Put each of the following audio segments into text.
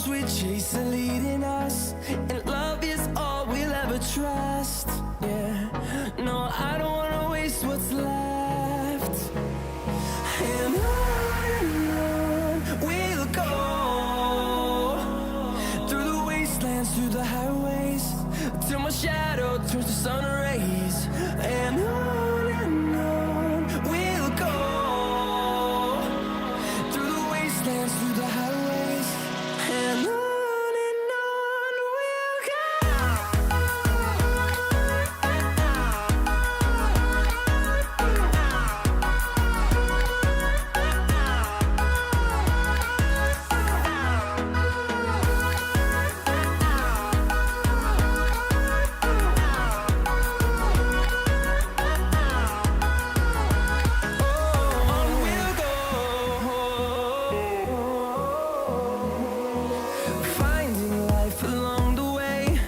storms we chase are leading us, and love is all we'll ever trust. Yeah, no, I don't wanna waste what's left. And on we'll go, through the wastelands, through the highways, till my shadow turns to sun rays. And on we'll go, through the wastelands, through the highways, and on we'll finding life along the way,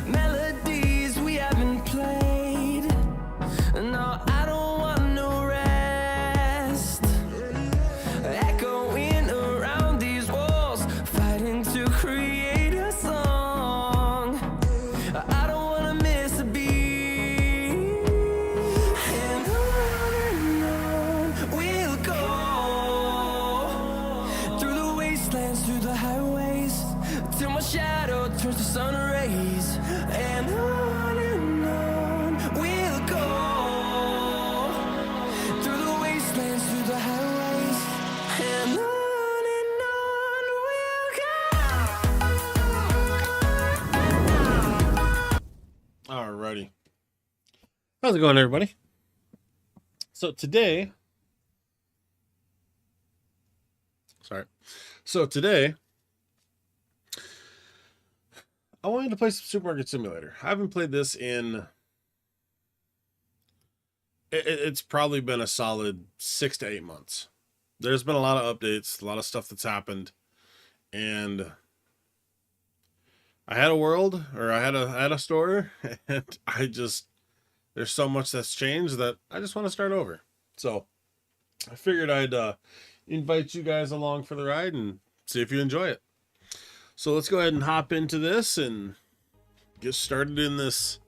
melodies we haven't played. No, I don't want no rest, echoing around these walls, fighting to create a song. I don't wanna miss a beat. And on we'll go, through the wastelands, through the highways, till my shadow turns to sun rays. And on we'll go, through the wastelands, through the highways, and on we'll go. Alrighty. How's it going, everybody? So today, I wanted to play some Supermarket Simulator. I haven't played this in, it's probably been a solid 6 to 8 months. There's been a lot of updates, a lot of stuff that's happened, and I had a world, or I had a store, and there's so much that's changed that I just want to start over. So I figured I'd invite you guys along for the ride and see if you enjoy it. So let's go ahead and hop into this and get started in this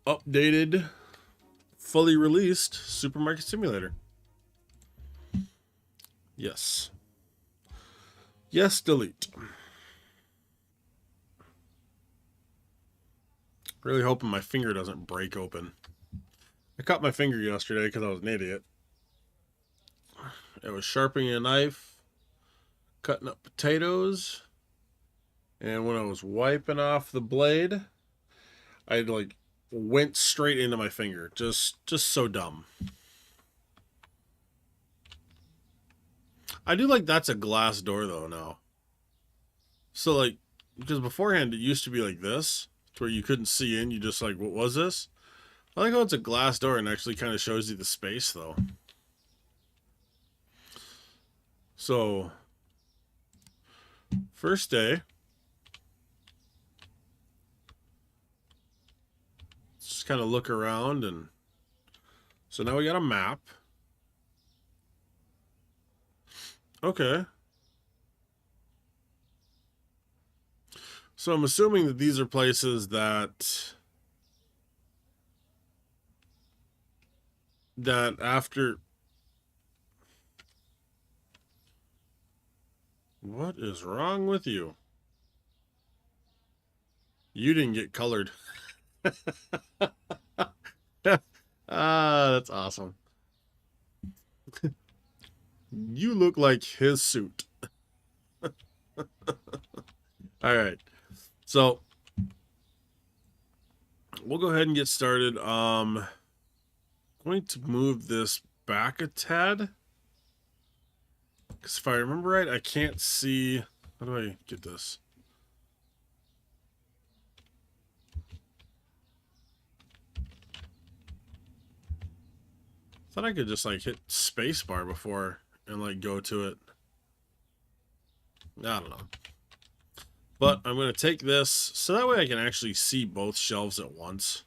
updated, fully released Supermarket Simulator. Yes. Yes, delete. Really hoping my finger doesn't break open. I cut my finger yesterday because I was an idiot. I was sharpening a knife, cutting up potatoes, and when I was wiping off the blade, I like went straight into my finger. Just so dumb. I do like that's a glass door though now. So like, because beforehand it used to be like this, to where you couldn't see in, you just like, what was this? I like how it's a glass door and actually kind of shows you the space though. So, first day, just kind of look around, and so now we got a map. Okay. So I'm assuming that these are places that after... What is wrong with you? You didn't get colored. That's awesome. You look like his suit. All right. So we'll go ahead and get started. Going to move this back a tad. Because if I remember right, I can't see... How do I get this? Thought I could just like hit spacebar before and like go to it. I don't know. But I'm going to take this so that way I can actually see both shelves at once.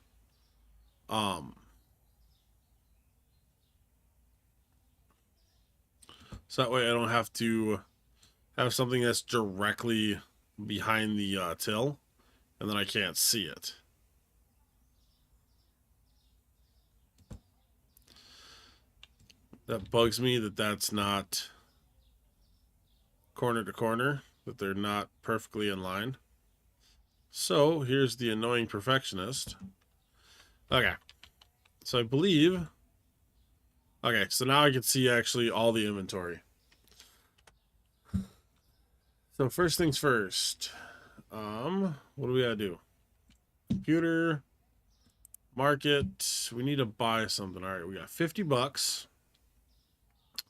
So that way I don't have to have something that's directly behind the till, and then I can't see it. That bugs me that that's not corner to corner, that they're not perfectly in line. So here's the annoying perfectionist. Okay, so I believe, okay, so now I can see actually all the inventory. So first things first, what do we gotta do? Computer, market, we need to buy something. All right, we got 50 bucks.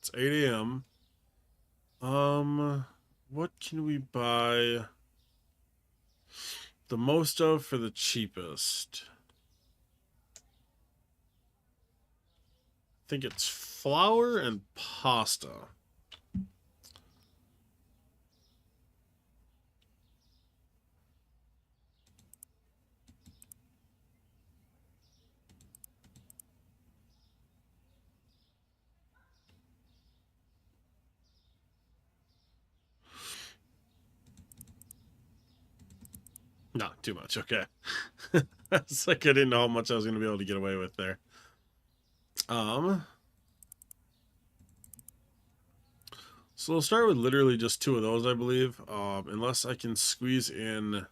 It's 8 a.m. What can we buy the most of for the cheapest? I think it's flour and pasta. Not too much, okay. It's like I didn't know how much I was going to be able to get away with there. So we'll start with literally just 2 of those, I believe. Unless I can squeeze in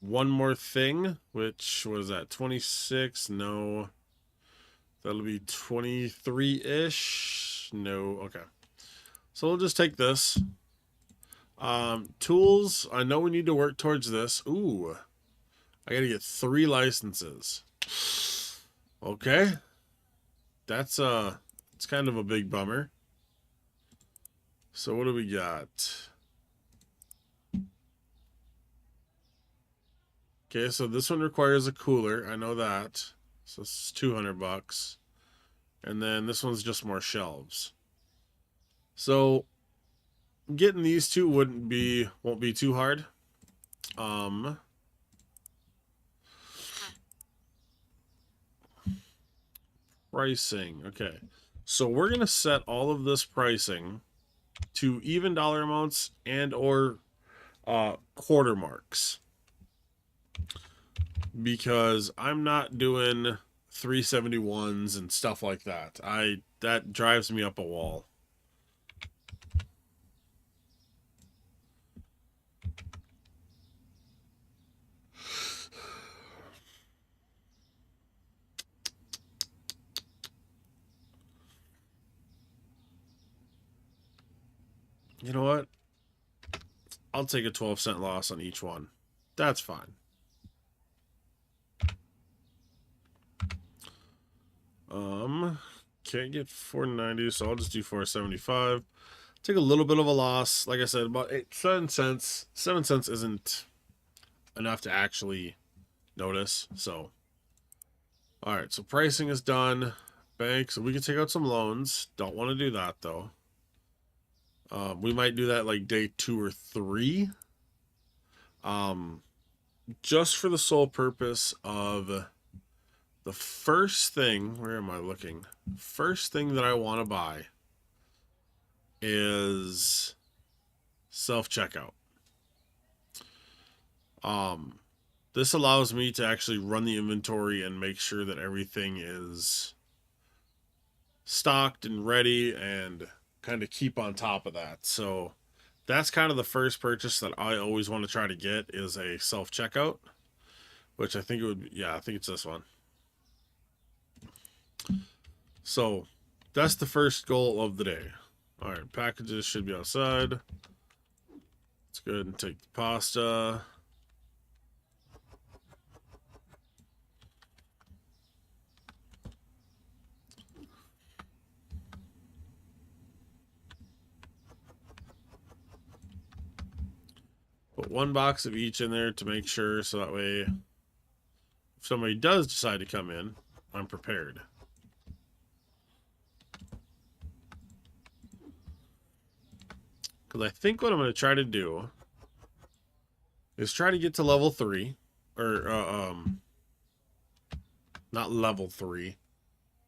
one more thing, which was that 26? No. That'll be 23-ish. No, okay. So we'll just take this. Tools, I know we need to work towards this. Ooh, I gotta get 3 licenses. Okay, that's it's kind of a big bummer. So what do we got? Okay, so this one requires a cooler, I know that. So this is 200 bucks. And then this one's just more shelves. So getting these 2 won't be too hard. Pricing. Okay. So we're going to set all of this pricing to even dollar amounts and or quarter marks. Because I'm not doing 371s and stuff like that. That drives me up a wall. You know what? I'll take a 12-cent loss on each one. That's fine. Can't get 490, so I'll just do 475. Take a little bit of a loss. Like I said, about 7 cents. 7 cents isn't enough to actually notice. So, all right. So pricing is done. Bank. So we can take out some loans. Don't want to do that though. We might do that like day 2 or 3. Just for the sole purpose of the first thing, where am I looking? First thing that I want to buy is self-checkout. This allows me to actually run the inventory and make sure that everything is stocked and ready and kind of keep on top of that. So that's kind of the first purchase that I always want to try to get is a self-checkout, which I think it would be, yeah, I think it's this one. So that's the first goal of the day. All right, packages should be outside. Let's go ahead and take the pasta. Put 1 box of each in there to make sure, so that way if somebody does decide to come in, I'm prepared. Because I think what I'm going to try to do is try to get to level 3. Or, not level 3.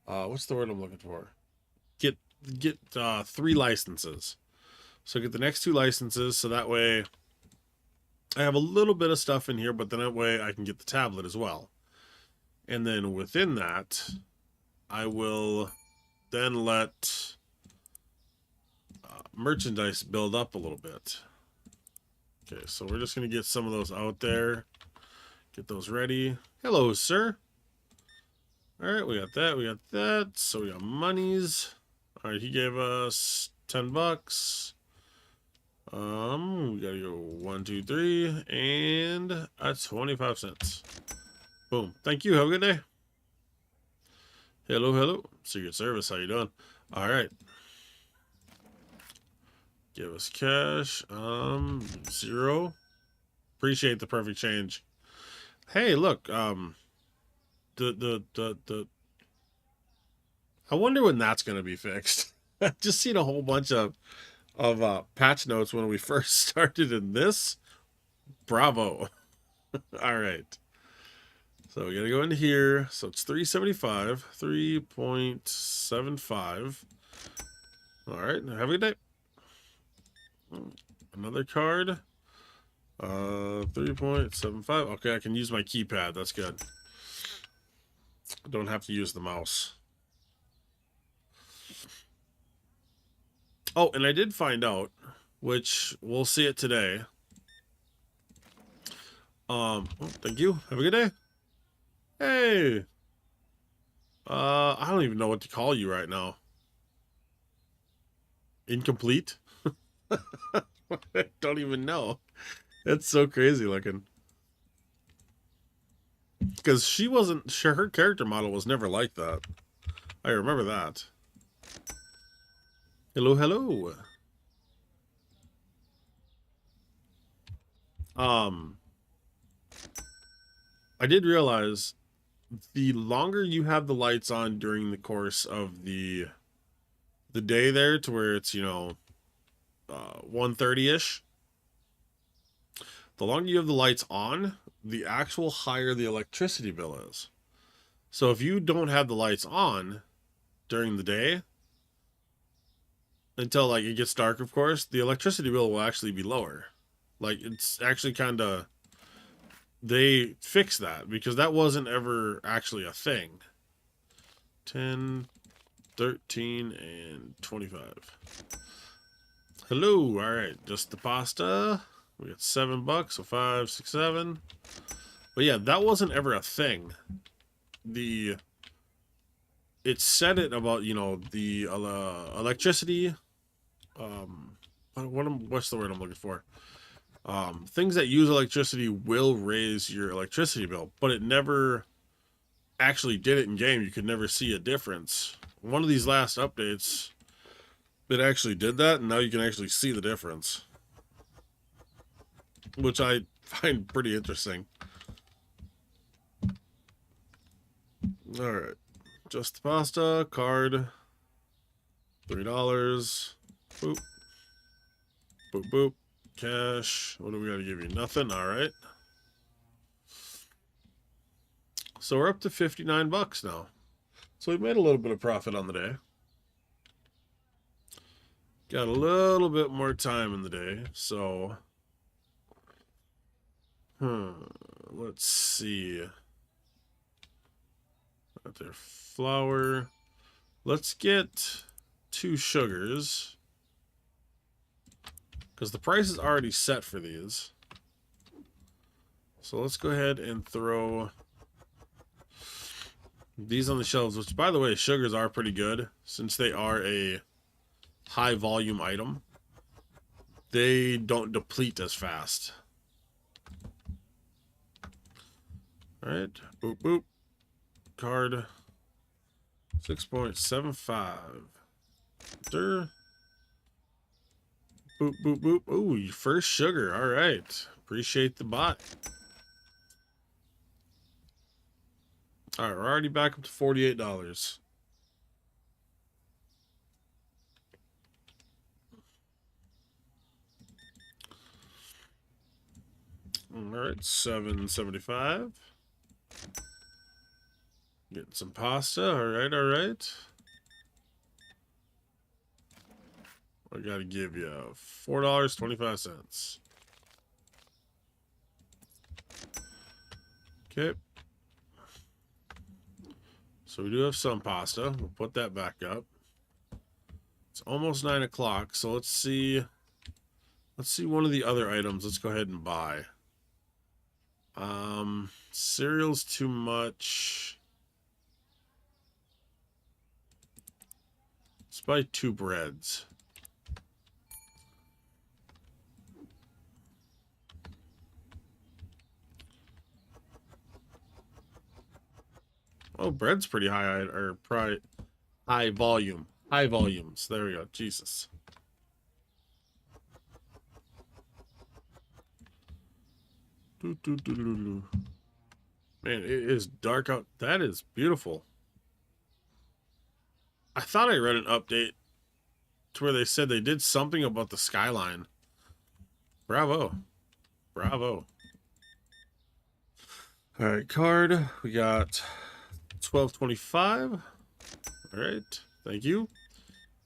What's the word I'm looking for? Get 3 licenses. So get the next 2 licenses, so that way I have a little bit of stuff in here, but then that way I can get the tablet as well. And then within that, I will then let merchandise build up a little bit. Okay, so we're just going to get some of those out there. Get those ready. Hello, sir. All right, we got that. We got that. So we got monies. All right, he gave us $10. We gotta go 1, 2, 3, and that's 25 cents. Boom. Thank you. Have a good day. Hello, hello. Secret Service. How you doing? All right. Give us cash. 0. Appreciate the perfect change. Hey, look. I wonder when that's gonna be fixed. I've just seen a whole bunch of patch notes when we first started in this. Bravo. All right. So we gotta go in here. So it's 375, 3.75. All right. Have a good day. Another card. 3.75. Okay, I can use my keypad. That's good. I don't have to use the mouse. Oh, and I did find out, which we'll see it today. Oh, thank you. Have a good day. Hey. I don't even know what to call you right now. Incomplete? I don't even know. It's so crazy looking. Because she wasn't sure, her character model was never like that. I remember that. Hello, hello. I did realize the longer you have the lights on during the course of the day there, to where it's, 1:30ish, the longer you have the lights on, the actual higher the electricity bill is. So if you don't have the lights on during the day, until like it gets dark, of course, the electricity bill will actually be lower. Like, it's actually kind of, they fixed that because that wasn't ever actually a thing. 10, 13, and 25. Hello. All right, just the pasta. We got $7, so 5, 6, 7. But yeah, that wasn't ever a thing. It said it about, the electricity. What's the word I'm looking for? Things that use electricity will raise your electricity bill, but it never actually did it in game. You could never see a difference. One of these last updates, it actually did that, and now you can actually see the difference, which I find pretty interesting. All right, just the pasta card, $3. Boop, boop, boop. Cash. What do we got to give you? Nothing. All right. So we're up to $59 now. So we made a little bit of profit on the day. Got a little bit more time in the day. So, let's see. Got their flour. Let's get 2 sugars, because the price is already set for these. So let's go ahead and throw these on the shelves, which, by the way, sugars are pretty good since they are a high volume item. They don't deplete as fast. All right, boop, boop. Card 6.75. Boop, boop, boop. Ooh, first sugar. All right. Appreciate the bot. All right, we're already back up to $48. All right, $7.75. Getting some pasta. All right, all right. I gotta give you $4.25. Okay. So we do have some pasta. We'll put that back up. It's almost 9 o'clock, so let's see. Let's see one of the other items. Let's go ahead and buy. Cereal's too much. Let's buy 2 breads. Oh, bread's pretty high, or probably high volume. High volumes. There we go. Jesus. Man, it is dark out. That is beautiful. I thought I read an update to where they said they did something about the skyline. Bravo. Bravo. All right, card. We got 12.25. All right. Thank you.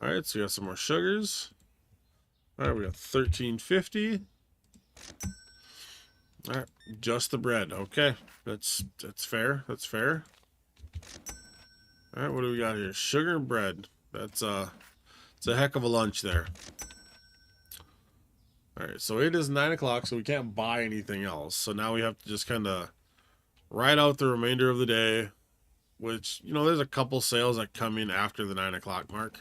All right, so we got some more sugars. All right, we got 13.50. All right, just the bread. Okay, that's fair. That's fair. All right, what do we got here? Sugar and bread. It's a heck of a lunch there. All right, so it is 9 o'clock, so we can't buy anything else. So now we have to just kind of ride out the remainder of the day, which, you know, there's a couple sales that come in after the 9 o'clock mark.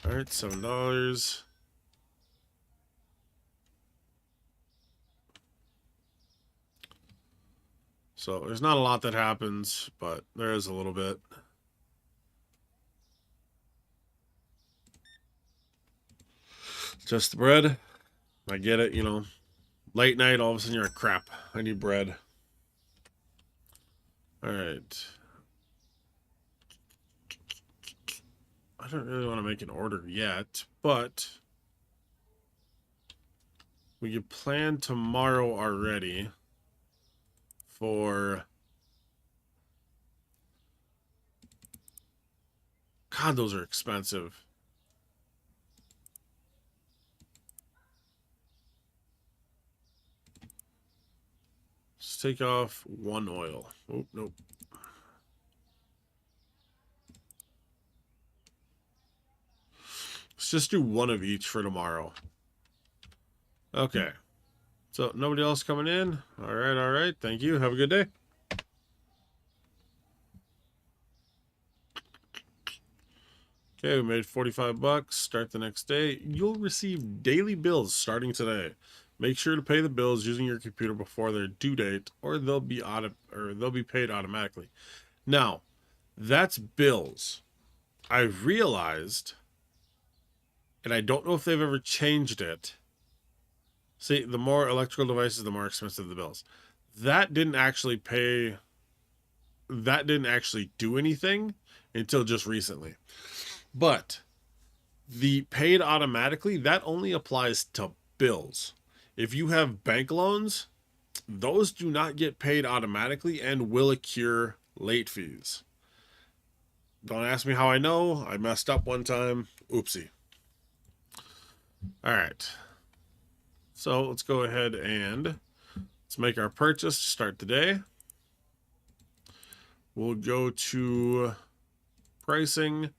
All right, $7. So there's not a lot that happens, but there is a little bit. Just the bread. I get it, you know. Late night, all of a sudden you're like, crap, I need bread. All right. I don't really want to make an order yet, but we could plan tomorrow already for... God, those are expensive. Let's take off 1 oil. Oh, nope. Let's just do 1 of each for tomorrow. Okay. So, nobody else coming in? All right, all right. Thank you. Have a good day. Okay, we made 45 bucks. Start the next day. You'll receive daily bills starting today. Make sure to pay the bills using your computer before their due date, or they'll be paid automatically. Now, that's bills. I realized, and I don't know if they've ever changed it. See, the more electrical devices, the more expensive the bills. That didn't actually do anything until just recently. But the paid automatically, that only applies to bills. If you have bank loans, those do not get paid automatically and will accrue late fees. Don't ask me how I know. I messed up one time. Oopsie. All right. So let's go ahead and let's make our purchase to start the day. We'll go to pricing.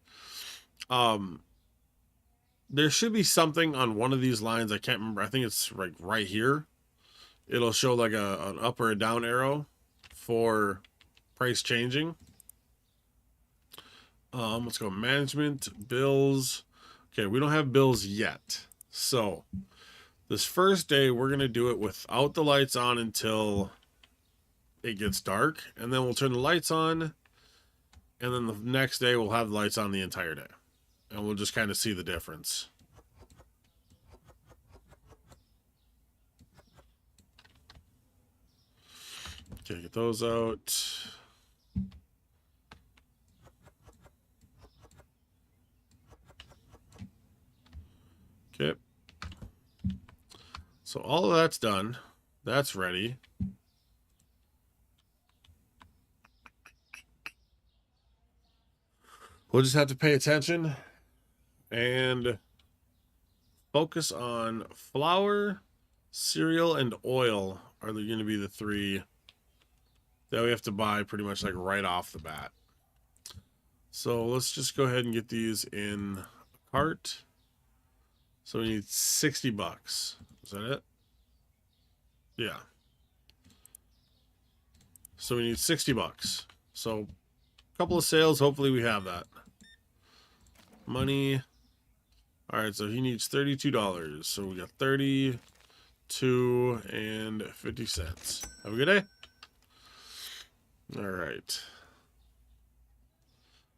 There should be something on one of these lines. I can't remember. I think it's like right here. It'll show like an up or a down arrow for price changing. Let's go management, bills. Okay, we don't have bills yet. So this first day, we're going to do it without the lights on until it gets dark. And then we'll turn the lights on. And then the next day, we'll have the lights on the entire day. And we'll just kind of see the difference. Okay, get those out. Okay. So all of that's done. That's ready. We'll just have to pay attention and focus on flour, cereal, and oil are going to be the three that we have to buy pretty much like right off the bat. So let's just go ahead and get these in a cart. So we need 60 bucks. Is that it? Yeah. So we need 60 bucks. So a couple of sales, hopefully we have that. Money. All right, so he needs $32. So we got 32 and 50 cents. Have a good day. All right.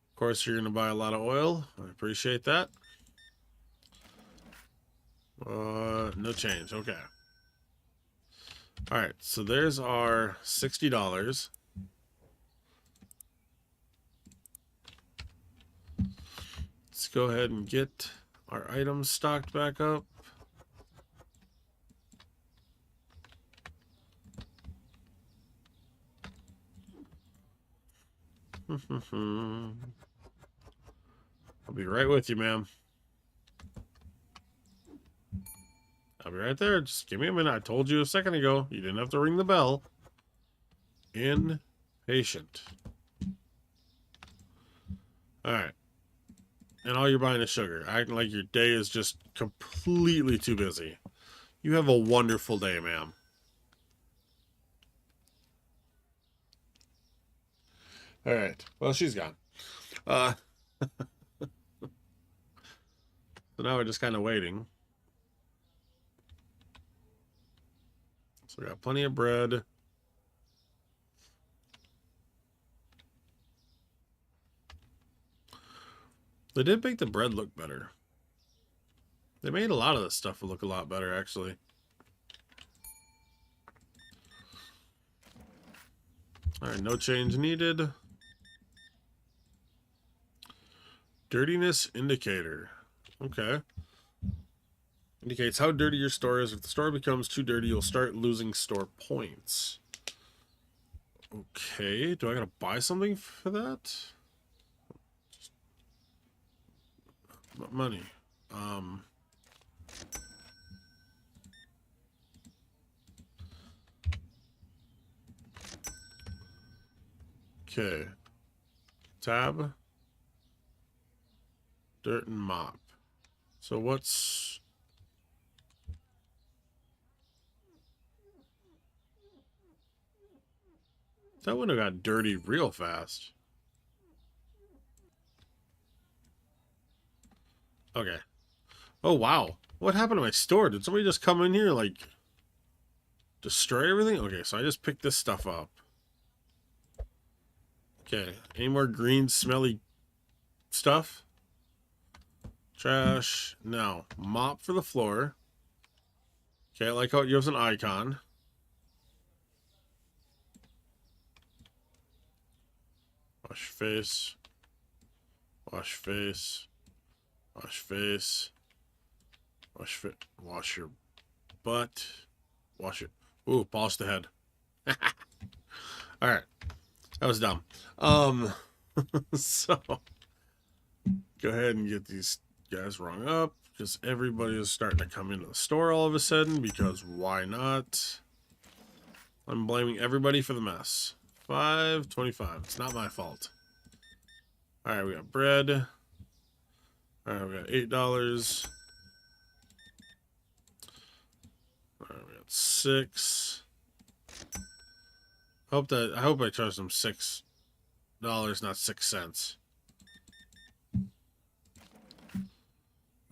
Of course, you're going to buy a lot of oil. I appreciate that. No change. Okay. All right, so there's our $60. Let's go ahead and get our items stocked back up. I'll be right with you, ma'am. I'll be right there. Just give me a minute. I told you a second ago. You didn't have to ring the bell. Impatient. All right. And all you're buying is sugar. Acting like your day is just completely too busy. You have a wonderful day, ma'am. All right. Well, she's gone. So now we're just kind of waiting. So we got plenty of bread. They did make the bread look better. They made a lot of this stuff look a lot better, actually. All right, no change needed. Dirtiness indicator. Okay. Indicates how dirty your store is. If the store becomes too dirty, you'll start losing store points. Okay. Do I gotta buy something for that? Money. Okay. Tab. Dirt and mop. So what's... That would have got dirty real fast. Okay. Oh, wow. What happened to my store? Did somebody just come in here, like, destroy everything? Okay, so I just picked this stuff up. Okay. Any more green, smelly stuff? Trash. No. Mop for the floor. Okay, I like how it gives an icon. Wash face. Wash face. Wash face. Wash your butt. Wash it. Ooh, polish the head. Alright. That was dumb. So go ahead and get these guys rung up, because everybody is starting to come into the store all of a sudden, because why not? I'm blaming everybody for the mess. $5.25. It's not my fault. Alright, we got bread. Alright, we got $8. Alright, we got $6. I hope I charged them $6, not 6 cents.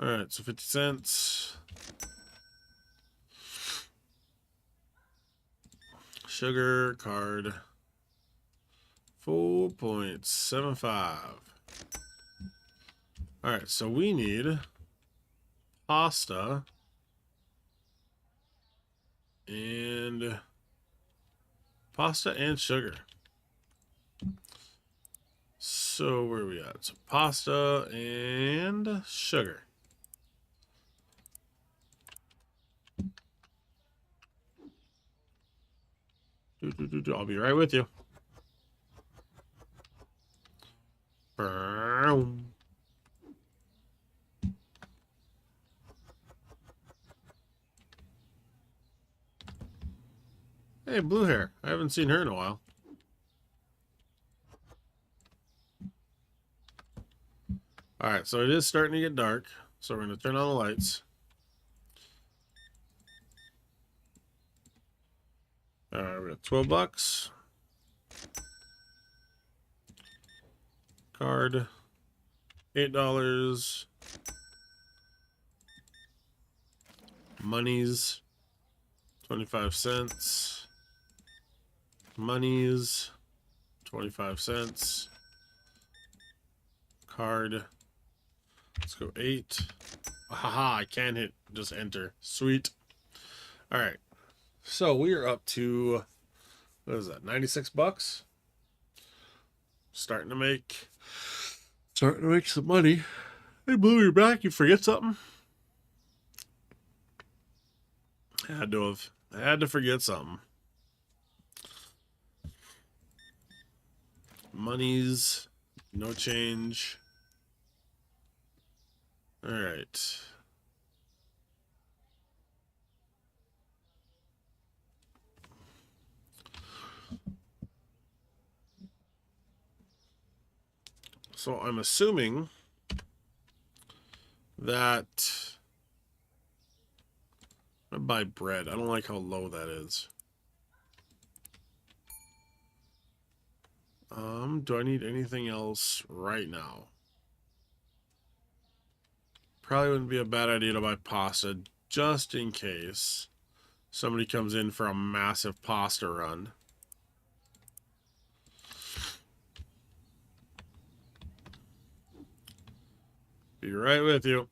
Alright, so 50 cents. Sugar card. 4.75. Alright, so we need pasta and sugar. So where are we at? So pasta and sugar. I'll be right with you. Hey, Blue Hair. I haven't seen her in a while. Alright, so it is starting to get dark. So we're going to turn on the lights. Alright, we got $12. Card. $8. Monies. 25 cents. Monies. 25 cents. Card. Let's go 8. Haha, I can't hit just enter. Sweet. Alright. So we are up to, what is that, 96 bucks? Starting to make some money. Hey, Blue, you're back. You forget something? I had to forget something. Monies, no change. All right. So I'm assuming that I'm gonna buy bread. I don't like how low that is. Do I need anything else right now? Probably wouldn't be a bad idea to buy pasta just in case somebody comes in for a massive pasta run. Be right with you.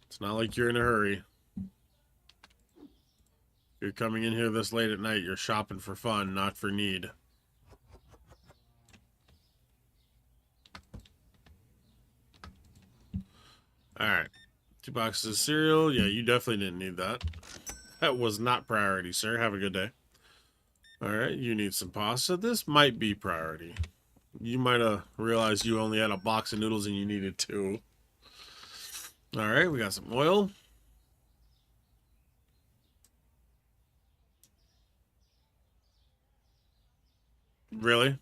It's not like you're in a hurry. You're coming in here this late at night. You're shopping for fun, not for need. Alright. 2 boxes of cereal. Yeah, you definitely didn't need that. That was not priority, sir. Have a good day. Alright, you need some pasta. This might be priority. You might have realized you only had a box of noodles and you needed 2. Alright, we got some oil. Really?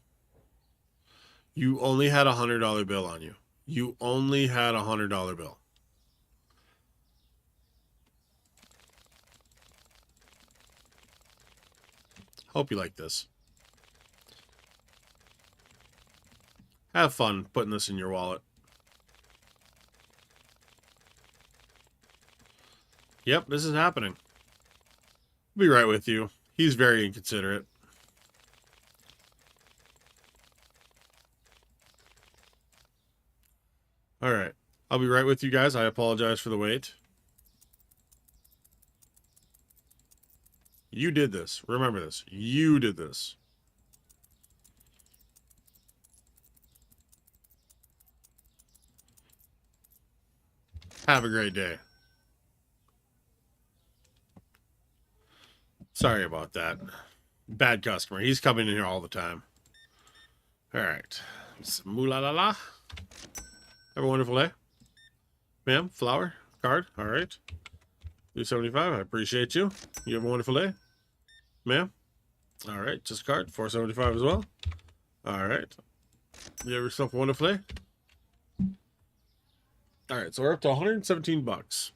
You only had $100 bill on you. You only had $100 bill. Hope you like this. Have fun putting this in your wallet. Yep, this is happening. I'll be right with you. He's very inconsiderate. Alright. I'll be right with you guys. I apologize for the wait. You did this. Remember this. You did this. Have a great day. Sorry about that. Bad customer. He's coming in here all the time. Alright. Moolah la la. Have a wonderful day. Ma'am, flower, card. Alright. 275. I appreciate you. You have a wonderful day. Ma'am. Alright, just a card. 475 as well. Alright. You have yourself a wonderful day. Alright, so we're up to 117 bucks.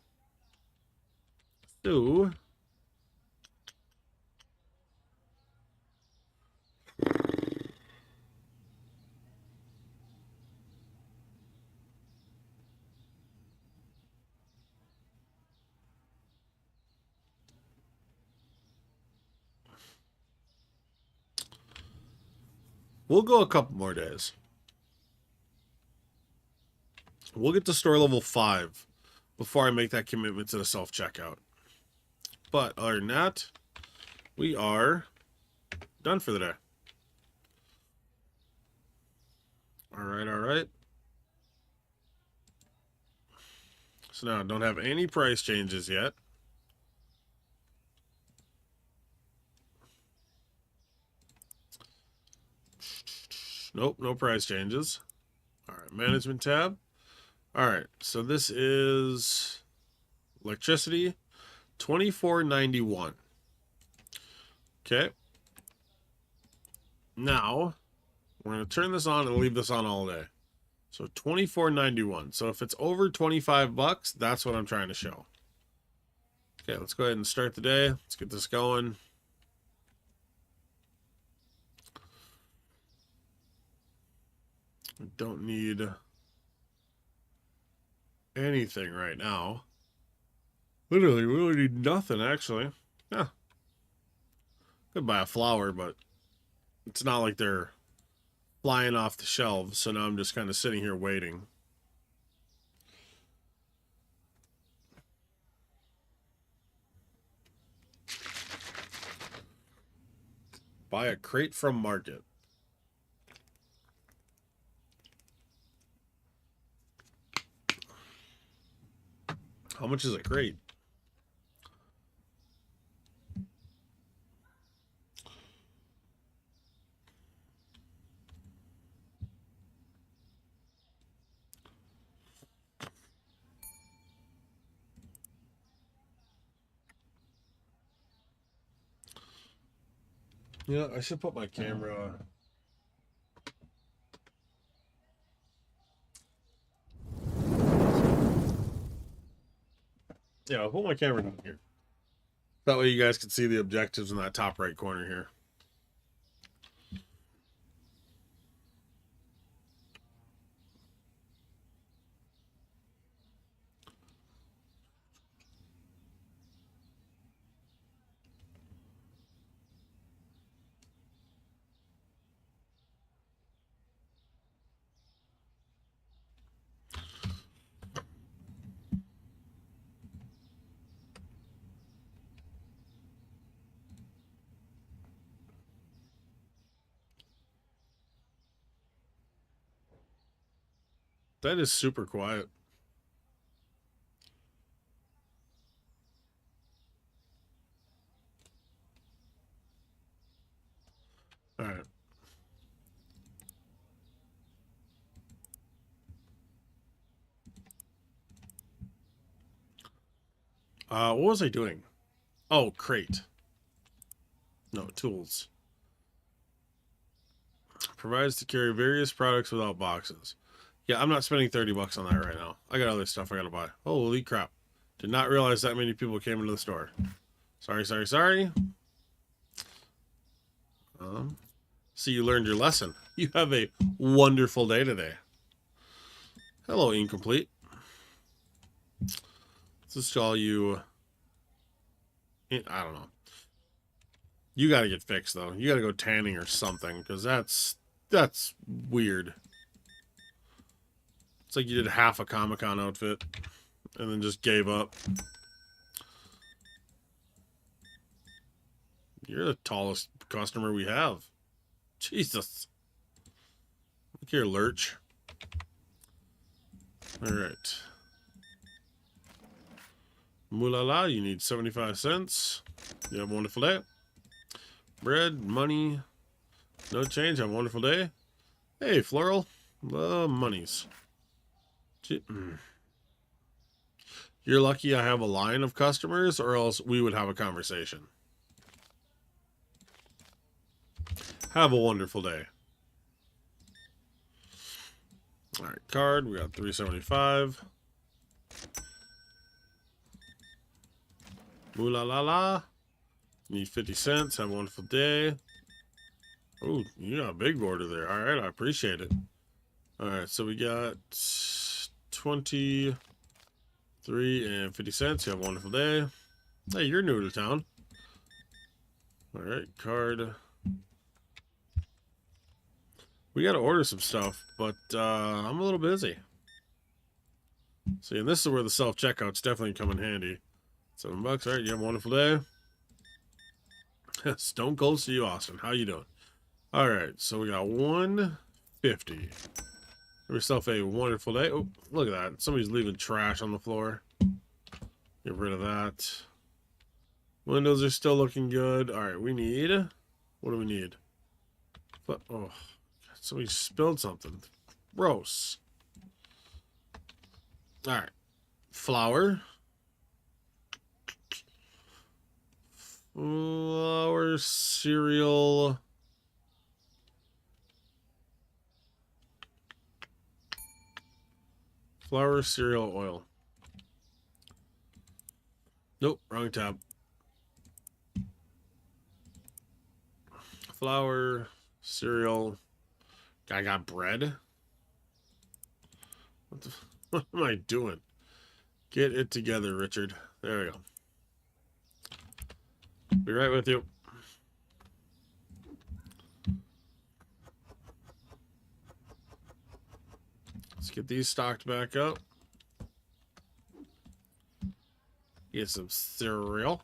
So we'll go a couple more days. We'll get to store level 5 before I make that commitment to the self-checkout. But other than that, we are done for the day. Alright, alright. So now, don't have any price changes yet. Nope, no price changes. Alright, management tab. Alright, so this is electricity, $24.91. Okay. Now, we're going to turn this on and leave this on all day. So $24.91. So if it's over 25 bucks, that's what I'm trying to show. Okay, let's go ahead and start the day. Let's get this going. I don't need anything right now. Literally, we really need nothing, actually. Yeah. Could buy a flower, but it's not like they're flying off the shelves, so now I'm just kind of sitting here waiting. Buy a crate from market. How much is a crate? Yeah, I should put my camera. Yeah, I'll put my camera down here. That way you guys can see the objectives in that top right corner here. That is super quiet. All right. What was I doing? Oh, crate. No, tools. Provides to carry various products without boxes. Yeah, I'm not spending 30 bucks on that right now. I got other stuff I gotta buy. Holy crap. Did not realize that many people came into the store. Sorry. See, you learned your lesson. You have a wonderful day today. Hello, incomplete. Let's just call you... I don't know. You gotta get fixed, though. You gotta go tanning or something, because that's weird. It's like you did half a Comic-Con outfit and then just gave up. You're the tallest customer we have. Jesus. Look here, Lurch. All right. Moolala, you need 75 cents. You have a wonderful day. Bread, money, no change. Have a wonderful day. Hey, Floral. Monies. You're lucky I have a line of customers, or else we would have a conversation. Have a wonderful day. All right, card. We got 375. Ooh la la la. Need 50 cents. Have a wonderful day. Oh, you got a big order there. All right, I appreciate it. All right, so we got 23 and 50 cents. You have a wonderful day. Hey, you're new to town. All right, card. We got to order some stuff, but I'm a little busy. See, and this is where the self-checkout's definitely come in handy. $7. All right, you have a wonderful day. Stone Cold to you, Austin. How you doing? All right, so we got 150. Have yourself a wonderful day. Oh, look at that. Somebody's leaving trash on the floor. Get rid of that. Windows are still looking good. All right, we need... What do we need? Oh, somebody spilled something. Gross. All right. Flour. Flour, cereal. Flour, cereal, oil. Nope, wrong tab. Flour, cereal. I got bread. What am I doing? Get it together, Richard. There we go. Be right with you. Let's get these stocked back up. Get some cereal.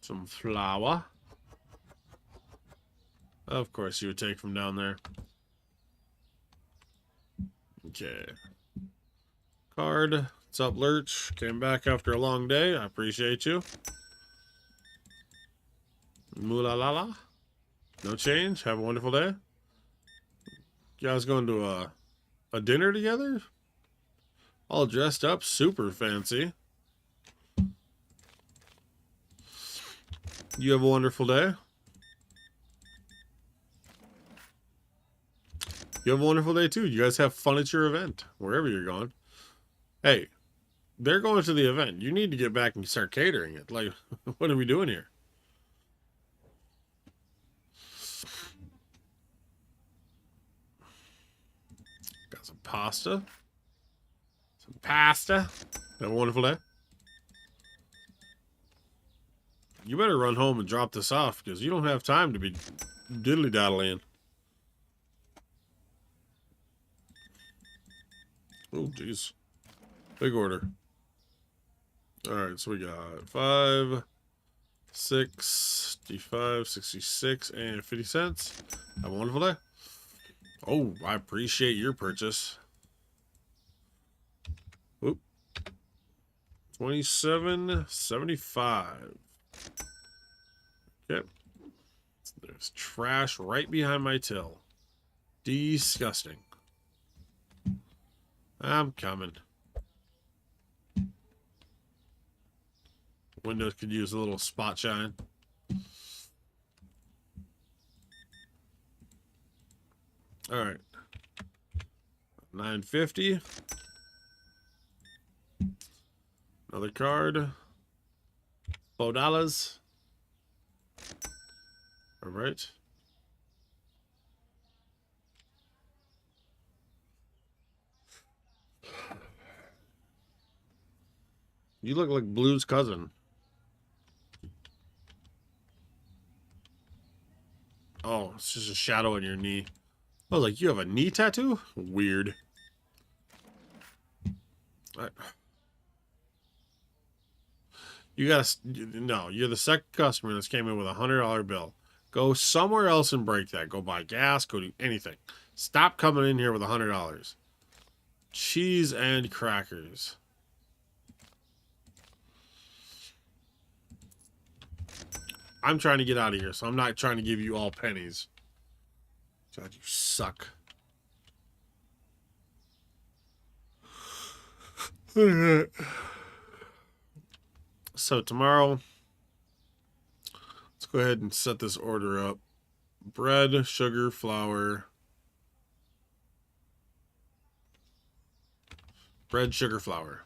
Some flour. Of course, you would take from down there. Okay. Card. What's up, Lurch? Came back after a long day. I appreciate you. Moolalala. No change. Have a wonderful day. You guys going to a dinner together? All dressed up. Super fancy. You have a wonderful day. You have a wonderful day too. You guys have fun at your event, wherever you're going. Hey, they're going to the event. You need to get back and start catering it. Like, what are we doing here? Got some pasta. Some pasta. Have a wonderful day. You better run home and drop this off because you don't have time to be diddly-daddling. Oh, jeez. Big order. Alright, so we got 5, 6, 65, 66, and 50 cents. Have a wonderful day. Oh, I appreciate your purchase. Oop. 27.75. Okay. There's trash right behind my till. Disgusting. I'm coming. Windows could use a little spot shine. All right. $9.50. Another card. $4. All right. You look like Blue's cousin. Oh, it's just a shadow on your knee. I was like, you have a knee tattoo? Weird. You gotta... No, you're the second customer that's came in with a $100 bill. Go somewhere else and break that. Go buy gas. Go do anything. Stop coming in here with $100. Cheese and crackers. I'm trying to get out of here, so I'm not trying to give you all pennies. God, you suck. So tomorrow, let's go ahead and set this order up. Bread, sugar, flour. Bread, sugar, flour.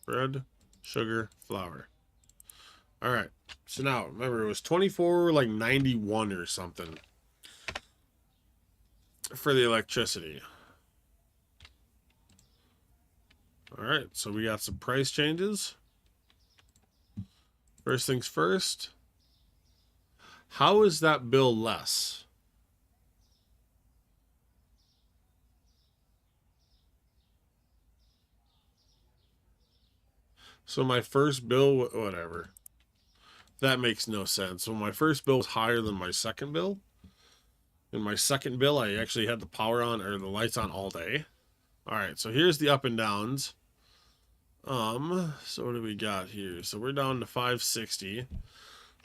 Bread, sugar, flour. All right. So now, remember, it was 24.91 or something for the electricity. All right. So we got some price changes. First things first. How is that bill less? So my first bill, whatever. That makes no sense. So my first bill was higher than my second bill. In my second bill, I actually had the power on or the lights on all day. All right, so here's the up and downs. So what do we got here? So we're down to 560.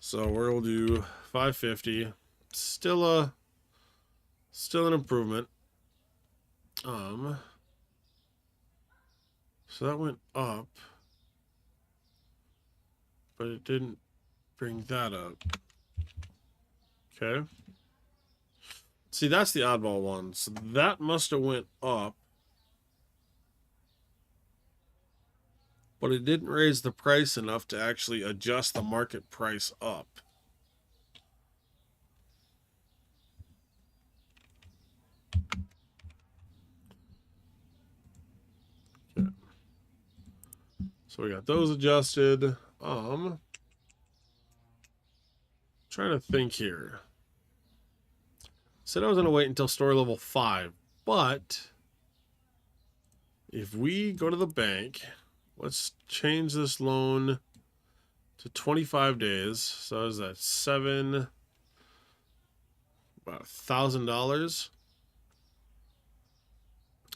So we'll do 550. Still Still an improvement. So that went up, but it didn't bring that up. Okay. See, that's the oddball one. So that must have went up, but it didn't raise the price enough to actually adjust the market price up. Okay. So we got those adjusted. Trying to think here. Said I was going to wait until story level 5, but if we go to the bank, let's change this loan to 25 days. So is that about $1,000?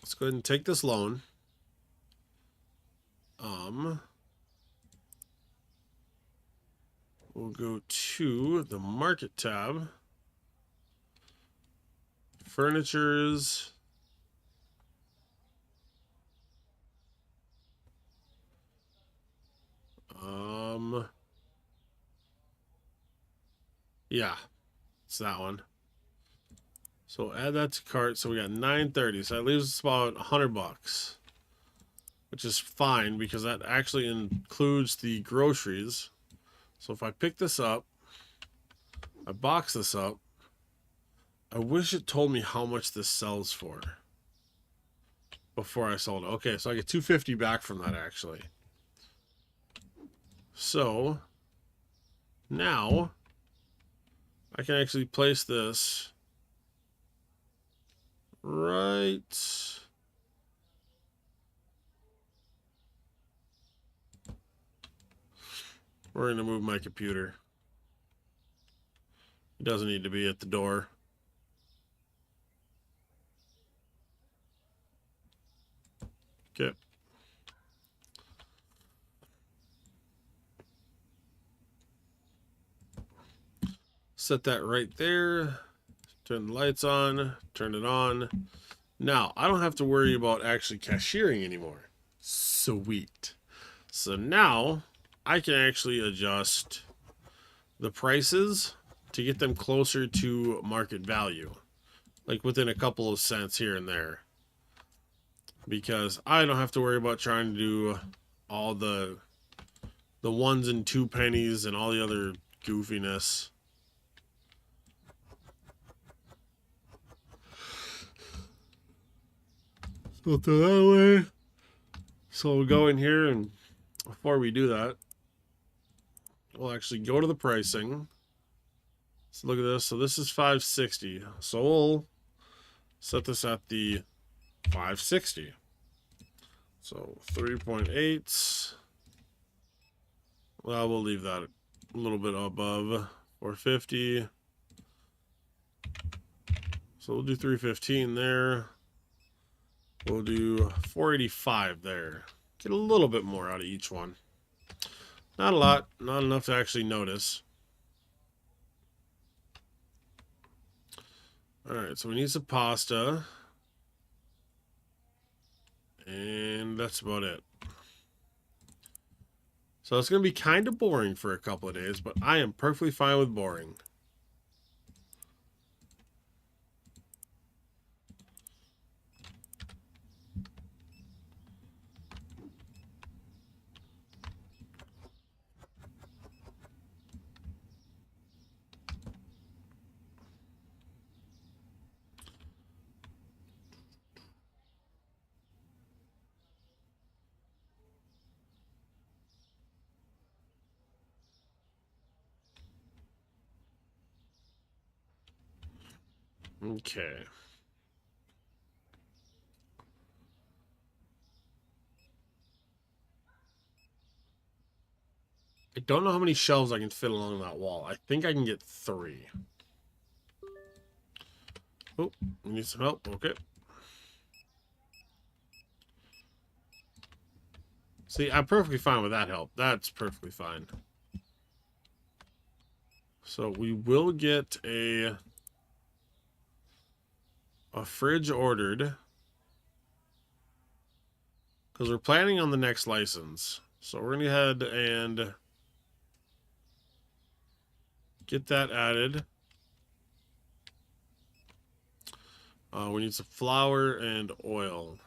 Let's go ahead and take this loan. We'll go to the market tab. Furnitures. Yeah, it's that one. So add that to cart. So we got 930. So that leaves us about $100, which is fine because that actually includes the groceries. So if I pick this up, I box this up. I wish it told me how much this sells for before I sold it. Okay, so I get $250 back from that actually. So now I can actually place this right. We're going to move my computer. It doesn't need to be at the door. Okay. Set that right there. Turn the lights on. Turn it on. Now, I don't have to worry about actually cashiering anymore. Sweet. So now I can actually adjust the prices to get them closer to market value. Like within a couple of cents here and there. Because I don't have to worry about trying to do all the 1s and 2 pennies and all the other goofiness. So that way. So we'll go in here, and before we do that, we'll actually go to the pricing. So look at this. So this is $560. So we'll set this at the $560. So 3.8. Well, we'll leave that a little bit above $450. So we'll do $315 there. We'll do $485 there. Get a little bit more out of each one. Not a lot, not enough to actually notice. Alright, so we need some pasta. And that's about it. So it's going to be kind of boring for a couple of days, but I am perfectly fine with boring. Okay. I don't know how many shelves I can fit along that wall. I think I can get 3. Oh, need some help. Okay. See, I'm perfectly fine with that help. That's perfectly fine. So we will get a a fridge ordered because we're planning on the next license. So we're going to head and get that added. We need some flour and oil.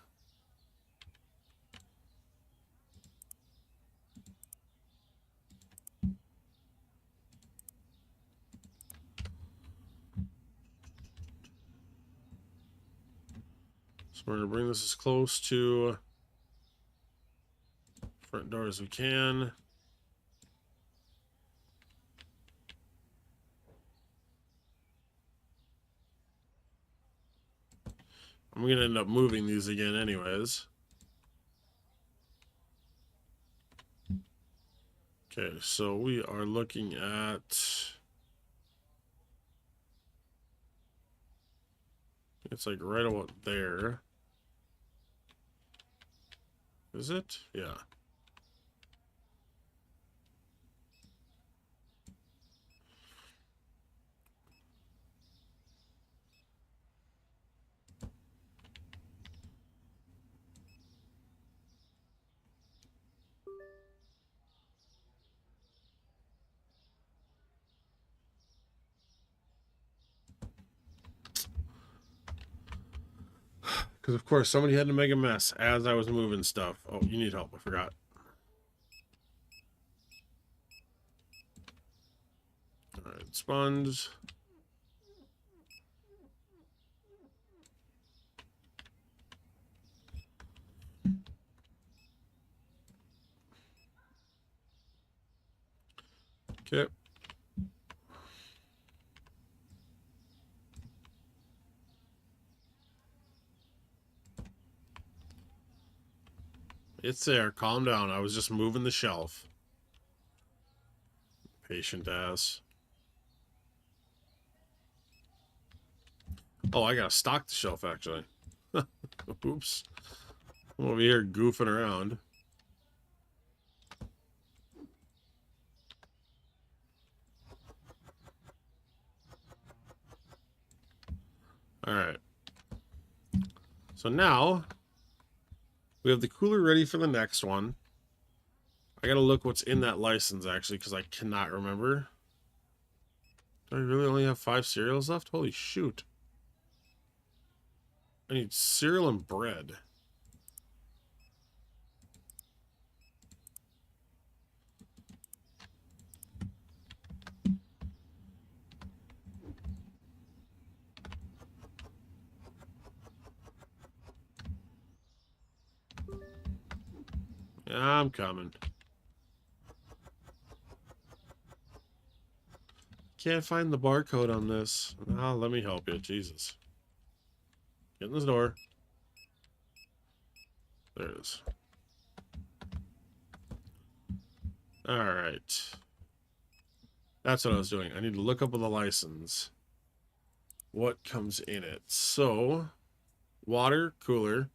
So we're going to bring this as close to front door as we can. I'm going to end up moving these again anyways. Okay, so we are looking at... It's like right about there. Is it? Yeah. Because, of course, somebody had to make a mess as I was moving stuff. Oh, you need help. I forgot. All right, sponge. Okay. It's there. Calm down. I was just moving the shelf. Patient ass. Oh, I gotta stock the shelf, actually. Oops. I'm over here goofing around. Alright. So now, we have the cooler ready for the next one. I gotta look what's in that license, actually, because I cannot remember. Do I really only have 5 cereals left? Holy shoot. I need cereal and bread. Yeah, I'm coming. Can't find the barcode on this. Oh, let me help you. Jesus. Get in this door. There it is. Alright. That's what I was doing. I need to look up on the license what comes in it. So, water, cooler.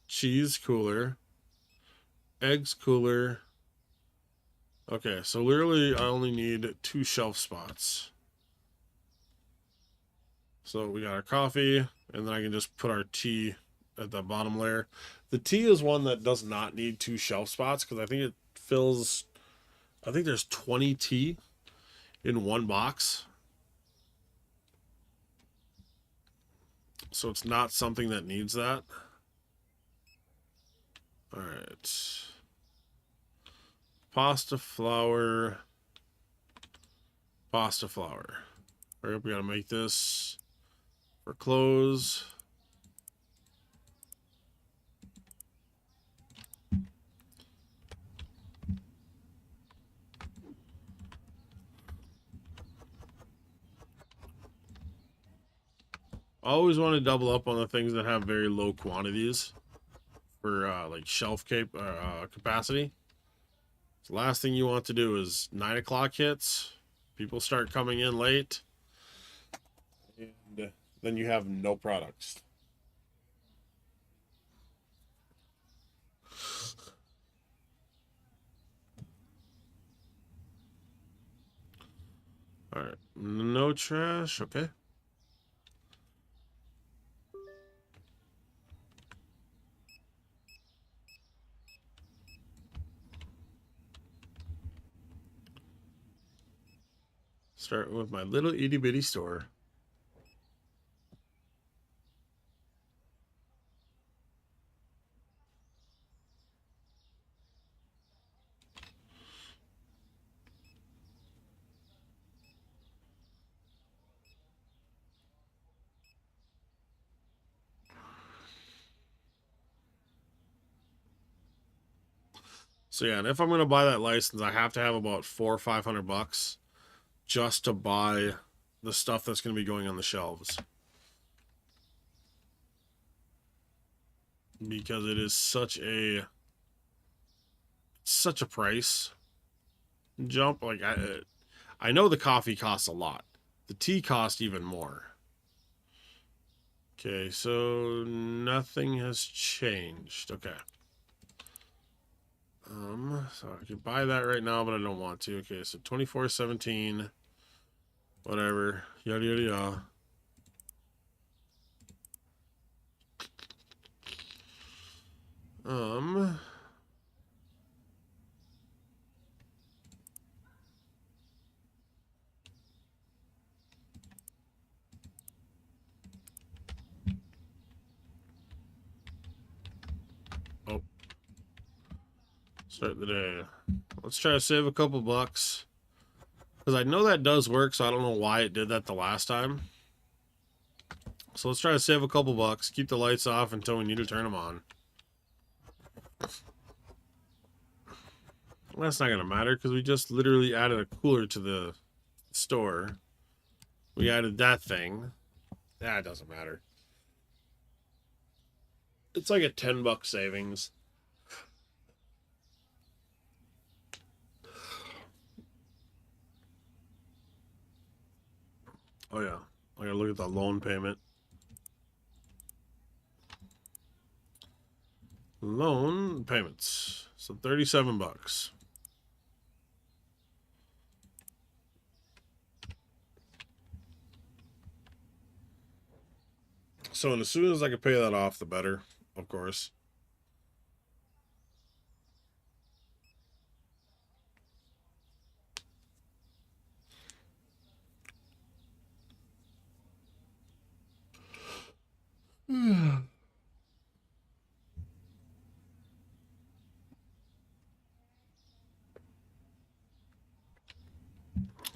Cheese, cooler. Eggs, cooler. Okay, so literally I only need 2 shelf spots. So we got our coffee, and then I can just put our tea at the bottom layer. The tea is one that does not need 2 shelf spots because I think it fills... I think there's 20 tea in one box. So it's not something that needs that. Alright. Pasta flour. Pasta flour. Hurry up, we gotta make this for clothes. I always want to double up on the things that have very low quantities for like shelf capacity. So the last thing you want to do is 9 o'clock hits, people start coming in late, and then you have no products. All right, no trash. Okay. Starting with my little itty bitty store. So yeah, and if I'm gonna buy that license, I have to have about $400 or $500 just to buy the stuff that's gonna be going on the shelves. Because it is such a price jump. Like I know the coffee costs a lot. The tea costs even more. Okay, so nothing has changed. Okay. So I can buy that right now, but I don't want to. Okay, so 24.17. Whatever. Yada yada yada. Oh. Start the day. Let's try to save a couple bucks. Because I know that does work, so I don't know why it did that the last time. So let's try to save a couple bucks. Keep the lights off until we need to turn them on. Well, that's not going to matter because we just literally added a cooler to the store. We added that thing. That doesn't matter. It's like a $10 savings. Oh yeah, I gotta look at the loan payment. Loan payments. So $37. So, and as soon as I can pay that off, the better, of course.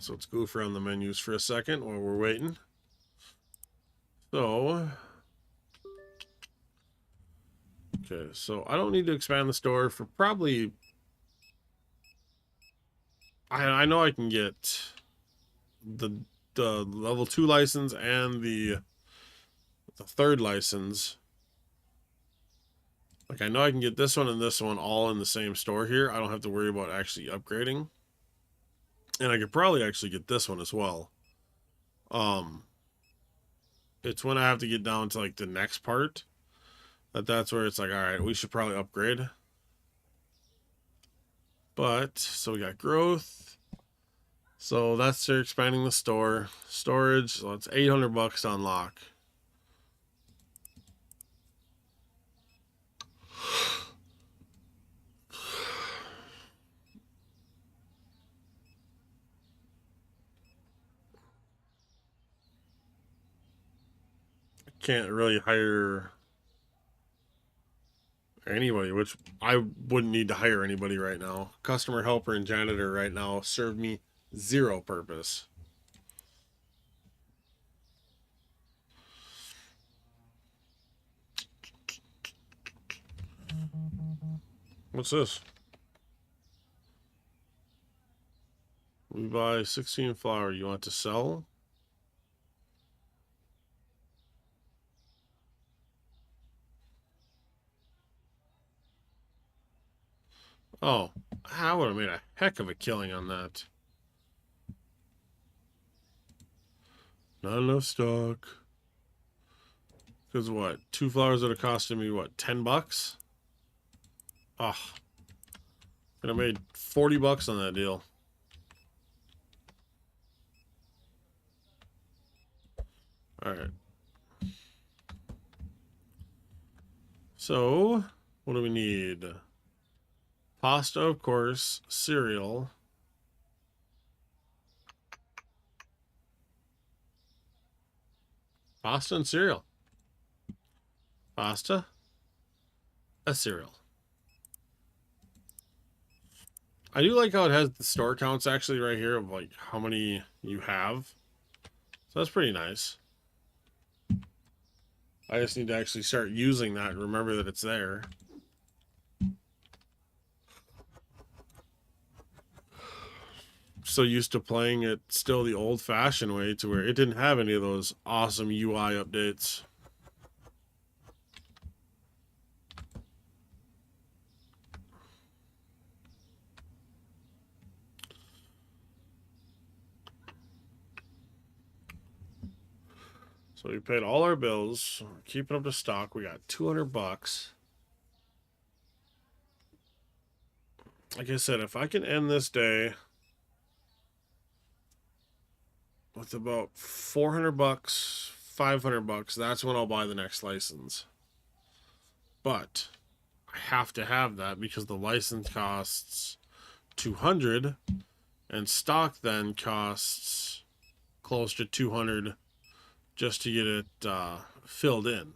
So let's goof around the menus for a second while we're waiting. So, okay, so I don't need to expand the store for probably... I know I can get the level 2 license and the third license. Like, I know I can get this one and this one all in the same store here. I don't have to worry about actually upgrading. And I could probably actually get this one as well. It's when I have to get down to, like, the next part that's where it's like, all right, we should probably upgrade. But, so we got growth. So that's they're expanding the store. Storage, so it's $800 to unlock. Can't really hire anybody, which I wouldn't need to hire anybody right now. Customer helper and janitor right now serve me zero purpose. What's this? We buy 16 flour. You want to sell? Oh, I would have made a heck of a killing on that. Not enough stock. Because what? 2 flowers would have costed me, what, $10? Oh. Could have made $40 on that deal. Alright. So, what do we need? Pasta, of course. Cereal. Pasta and cereal. Pasta, a cereal. I do like how it has the store counts actually right here of like how many you have. So that's pretty nice. I just need to actually start using that and remember that it's there. So used to playing it still the old-fashioned way to where it didn't have any of those awesome UI updates. So we paid all our bills, keeping up to stock. We got 200 bucks. Like I said, if I can end this day with about 400 bucks, 500 bucks, that's when I'll buy the next license. But I have to have that because the license costs 200 and stock then costs close to 200 just to get it filled in.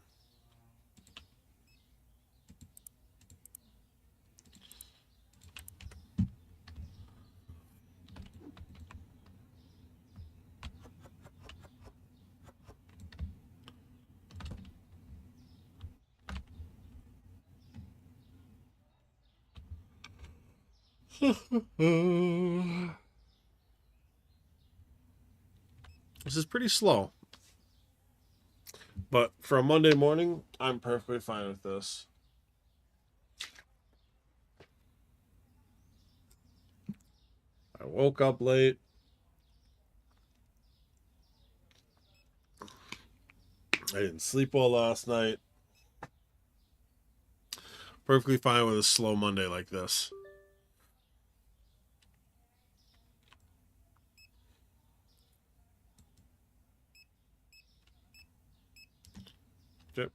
This is pretty slow. But for a Monday morning, I'm perfectly fine with this. I woke up late. I didn't sleep well last night. Perfectly fine with a slow Monday like this. Yep.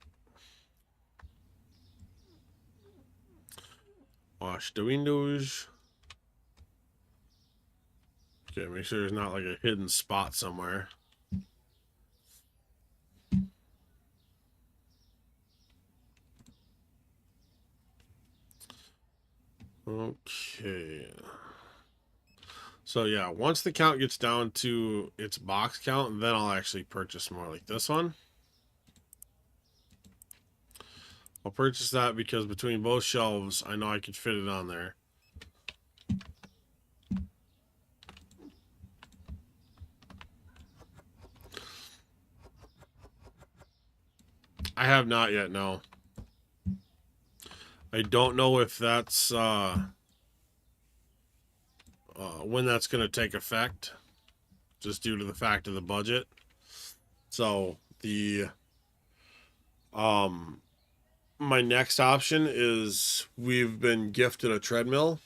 Wash the windows. Okay, make sure there's not like a hidden spot somewhere. Okay. So yeah, once the count gets down to its box count, then I'll actually purchase more like this one. I'll purchase that because between both shelves, I know I could fit it on there. I have not yet, no. I don't know if that's when that's going to take effect, just due to the fact of the budget. So the my next option is we've been gifted a treadmill.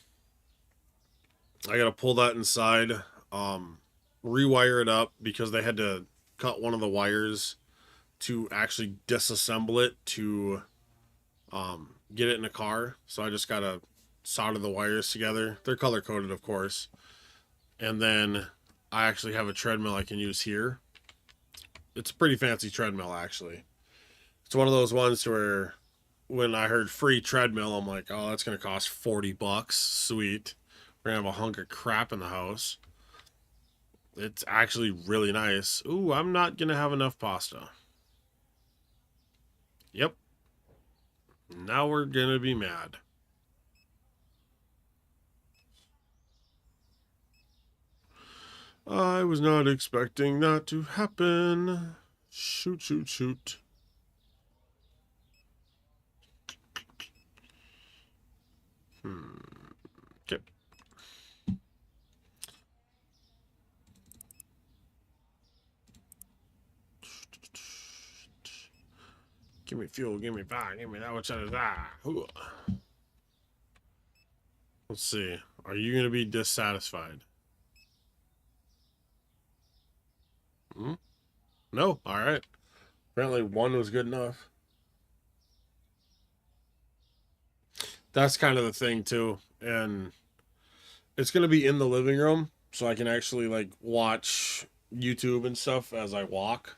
I got to pull that inside, rewire it up because they had to cut one of the wires to actually disassemble it to get it in a car. So I just got to solder the wires together. They're color coded, of course. And then I actually have a treadmill I can use here. It's a pretty fancy treadmill, actually. It's one of those ones where when I heard free treadmill, I'm like, oh, that's going to cost 40 bucks. Sweet. We're going to have a hunk of crap in the house. It's actually really nice. Ooh, I'm not going to have enough pasta. Yep. Now we're going to be mad. I was not expecting that to happen. Shoot, shoot, shoot. Okay. Give me fuel, give me fire, give me that much of that. Let's see. Are you going to be dissatisfied? No? Alright. Apparently one was good enough. That's kind of the thing, too. And it's going to be in the living room, so I can actually, like, watch YouTube and stuff as I walk.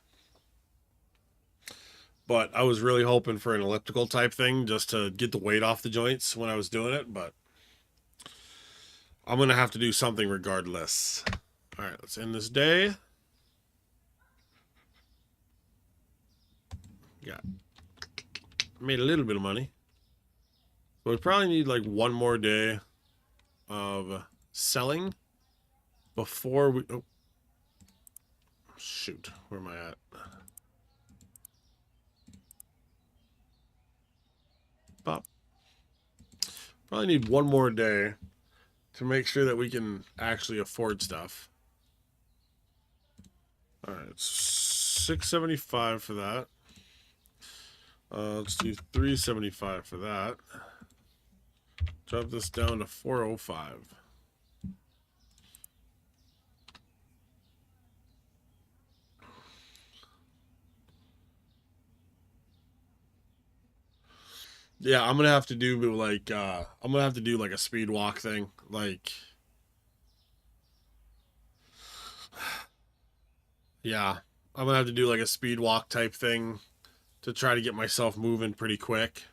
But I was really hoping for an elliptical type thing just to get the weight off the joints when I was doing it, but I'm going to have to do something regardless. All right, let's end this day. Got made a little bit of money. So we probably need like one more day of selling before we... Oh, shoot. Where am I at? Pop. Probably need one more day to make sure that we can actually afford stuff. All right, $675 for that. Let's do $375 for that. Drop this down to $405. Yeah, I'm gonna have to do like I'm gonna have to do like a speed walk thing. Like, yeah, I'm gonna have to do like a speed walk type thing to try to get myself moving pretty quick.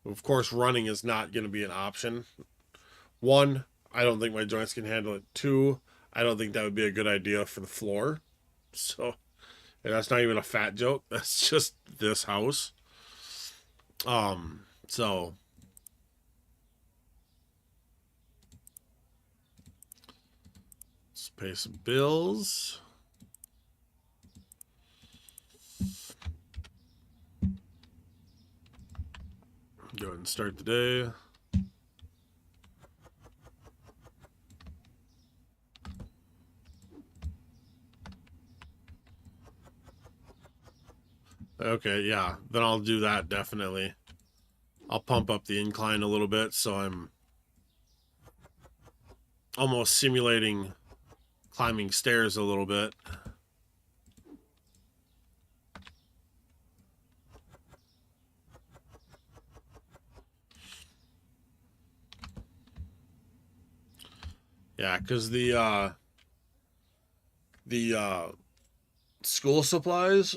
Of course, running is not gonna be an option. One, I don't think my joints can handle it. Two, I don't think that would be a good idea for the floor. So, and that's not even a fat joke. That's just this house. So let's pay some bills. Go ahead and start the day. Okay, yeah, then I'll do that definitely. I'll pump up the incline a little bit so I'm almost simulating climbing stairs a little bit. Yeah, because the school supplies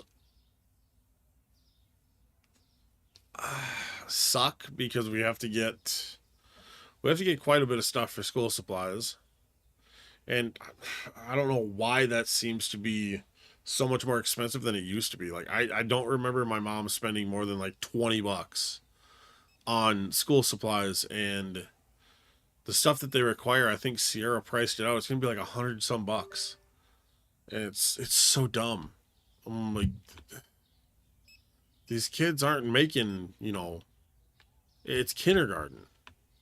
suck because we have to get quite a bit of stuff for school supplies. And I don't know why that seems to be so much more expensive than it used to be. Like I don't remember my mom spending more than like $20 on school supplies, and the stuff that they require, I think Sierra priced it out. It's gonna be like 100 some bucks. And it's so dumb. I'm like, these kids aren't making, it's kindergarten.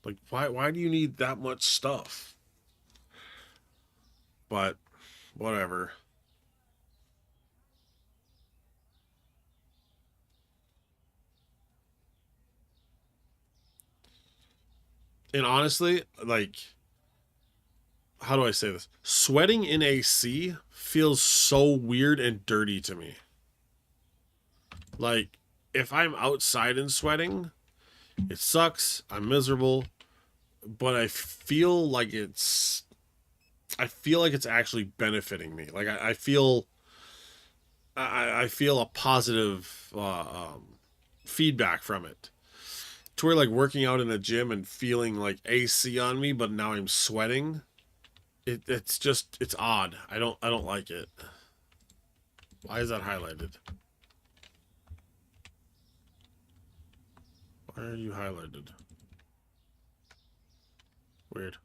Like why do you need that much stuff? But whatever. And honestly, like, how do I say this? Sweating in AC feels so weird and dirty to me. Like, if I'm outside and sweating, it sucks. I'm miserable, but I feel like it's actually benefiting me. Like I feel I feel a positive feedback from it. To where like working out in a gym and feeling like AC on me, but now I'm sweating. It's odd. I don't like it. Why is that highlighted? Why are you highlighted? Weird.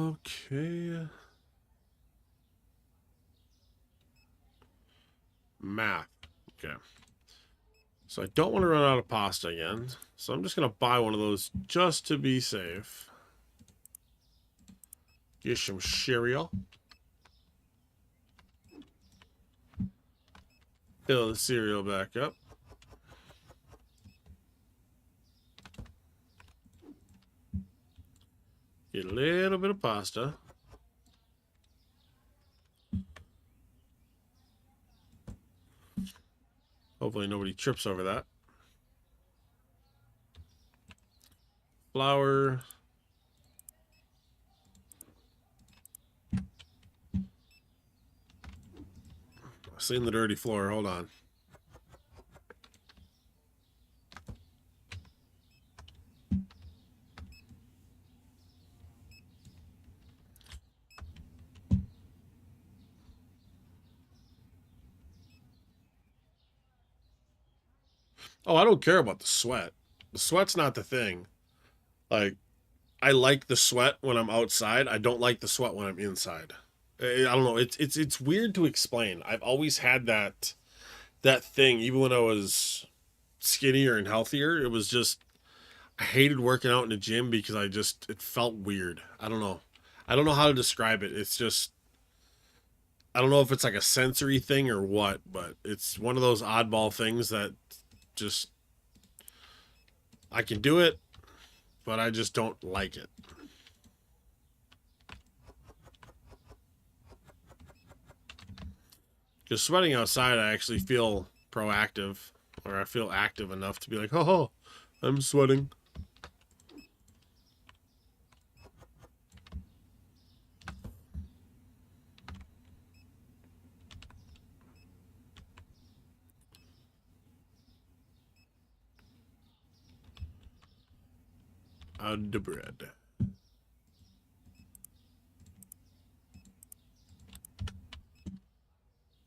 Okay. Math. Okay. So I don't want to run out of pasta again. So I'm just going to buy one of those just to be safe. Get some cereal. Fill the cereal back up. Get a little bit of pasta. Hopefully nobody trips over that. flour. Seen the dirty floor. Hold on. Oh, I don't care about the sweat. The sweat's not the thing. Like, I like the sweat when I'm outside. I don't like the sweat when I'm inside. I don't know. It's weird to explain. I've always had that thing, even when I was skinnier and healthier. It was just I hated working out in the gym because it felt weird. I don't know. I don't know how to describe it. It's just I don't know if it's like a sensory thing or what, but it's one of those oddball things that just I can do it, but I just don't like it. Because sweating outside, I actually feel proactive, or I feel active enough to be like, oh, I'm sweating. On the bread.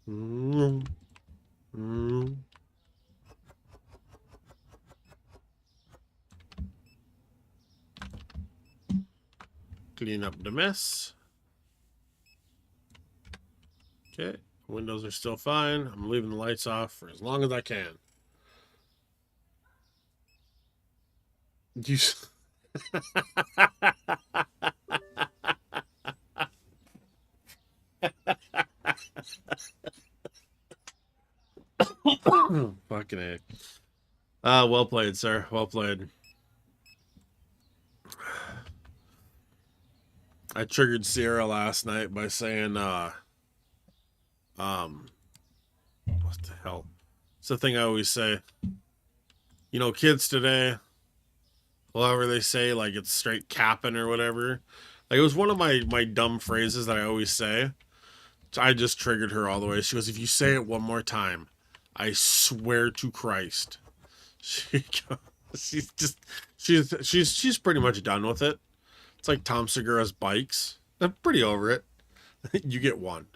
Mm, mm. Clean up the mess. Okay, windows are still fine. I'm leaving the lights off for as long as I can. You. Fucking A. Well played, sir. Well played. I triggered Sierra last night by saying, what the hell? It's the thing I always say. You know, kids today, however they say, like it's straight capping or whatever. Like it was one of my dumb phrases that I always say. So I just triggered her all the way. She goes, if you say it one more time, I swear to Christ. She she's just she's pretty much done with it. It's like Tom Segura's bikes. I'm pretty over it. You get one.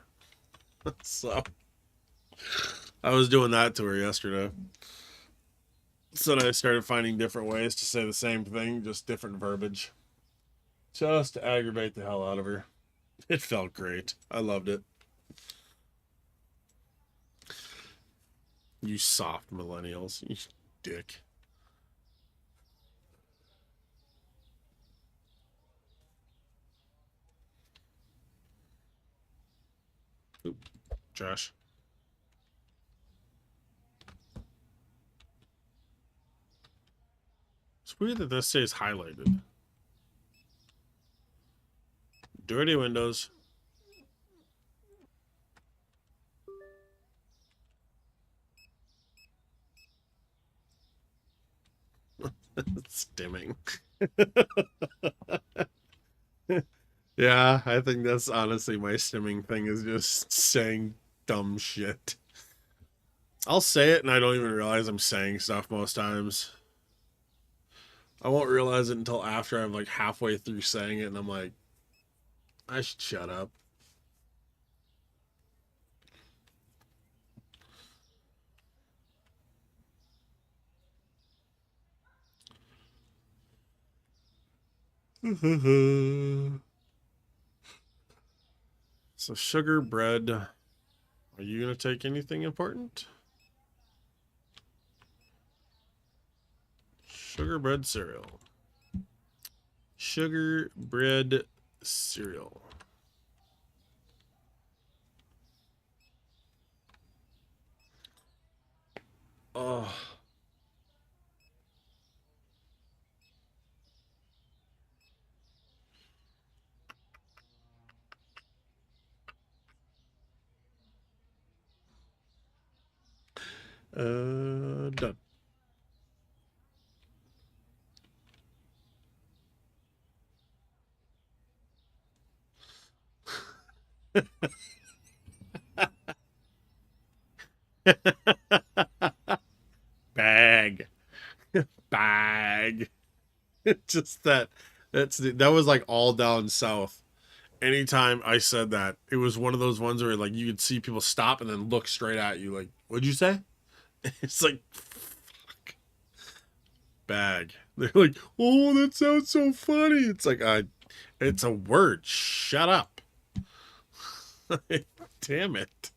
So I was doing that to her yesterday. So then I started finding different ways to say the same thing, just different verbiage. Just to aggravate the hell out of her. It felt great. I loved it. You soft millennials. You dick. Oop, trash. It's weird that this stays highlighted. Dirty windows. Stimming. Yeah, I think that's honestly my stimming thing is just saying dumb shit. I'll say it and I don't even realize I'm saying stuff most times. I won't realize it until after I'm like halfway through saying it and I'm like, I should shut up. So sugar bread. Are you gonna take anything important? Sugar bread cereal. Sugar bread cereal. Oh. Done. Bag. Bag. Just that was like all down south. Anytime I said that, it was one of those ones where like you could see people stop and then look straight at you like, what'd you say? It's like fuck. Bag. They're like, oh, that sounds so funny. It's like it's a word. Shut up. Damn it.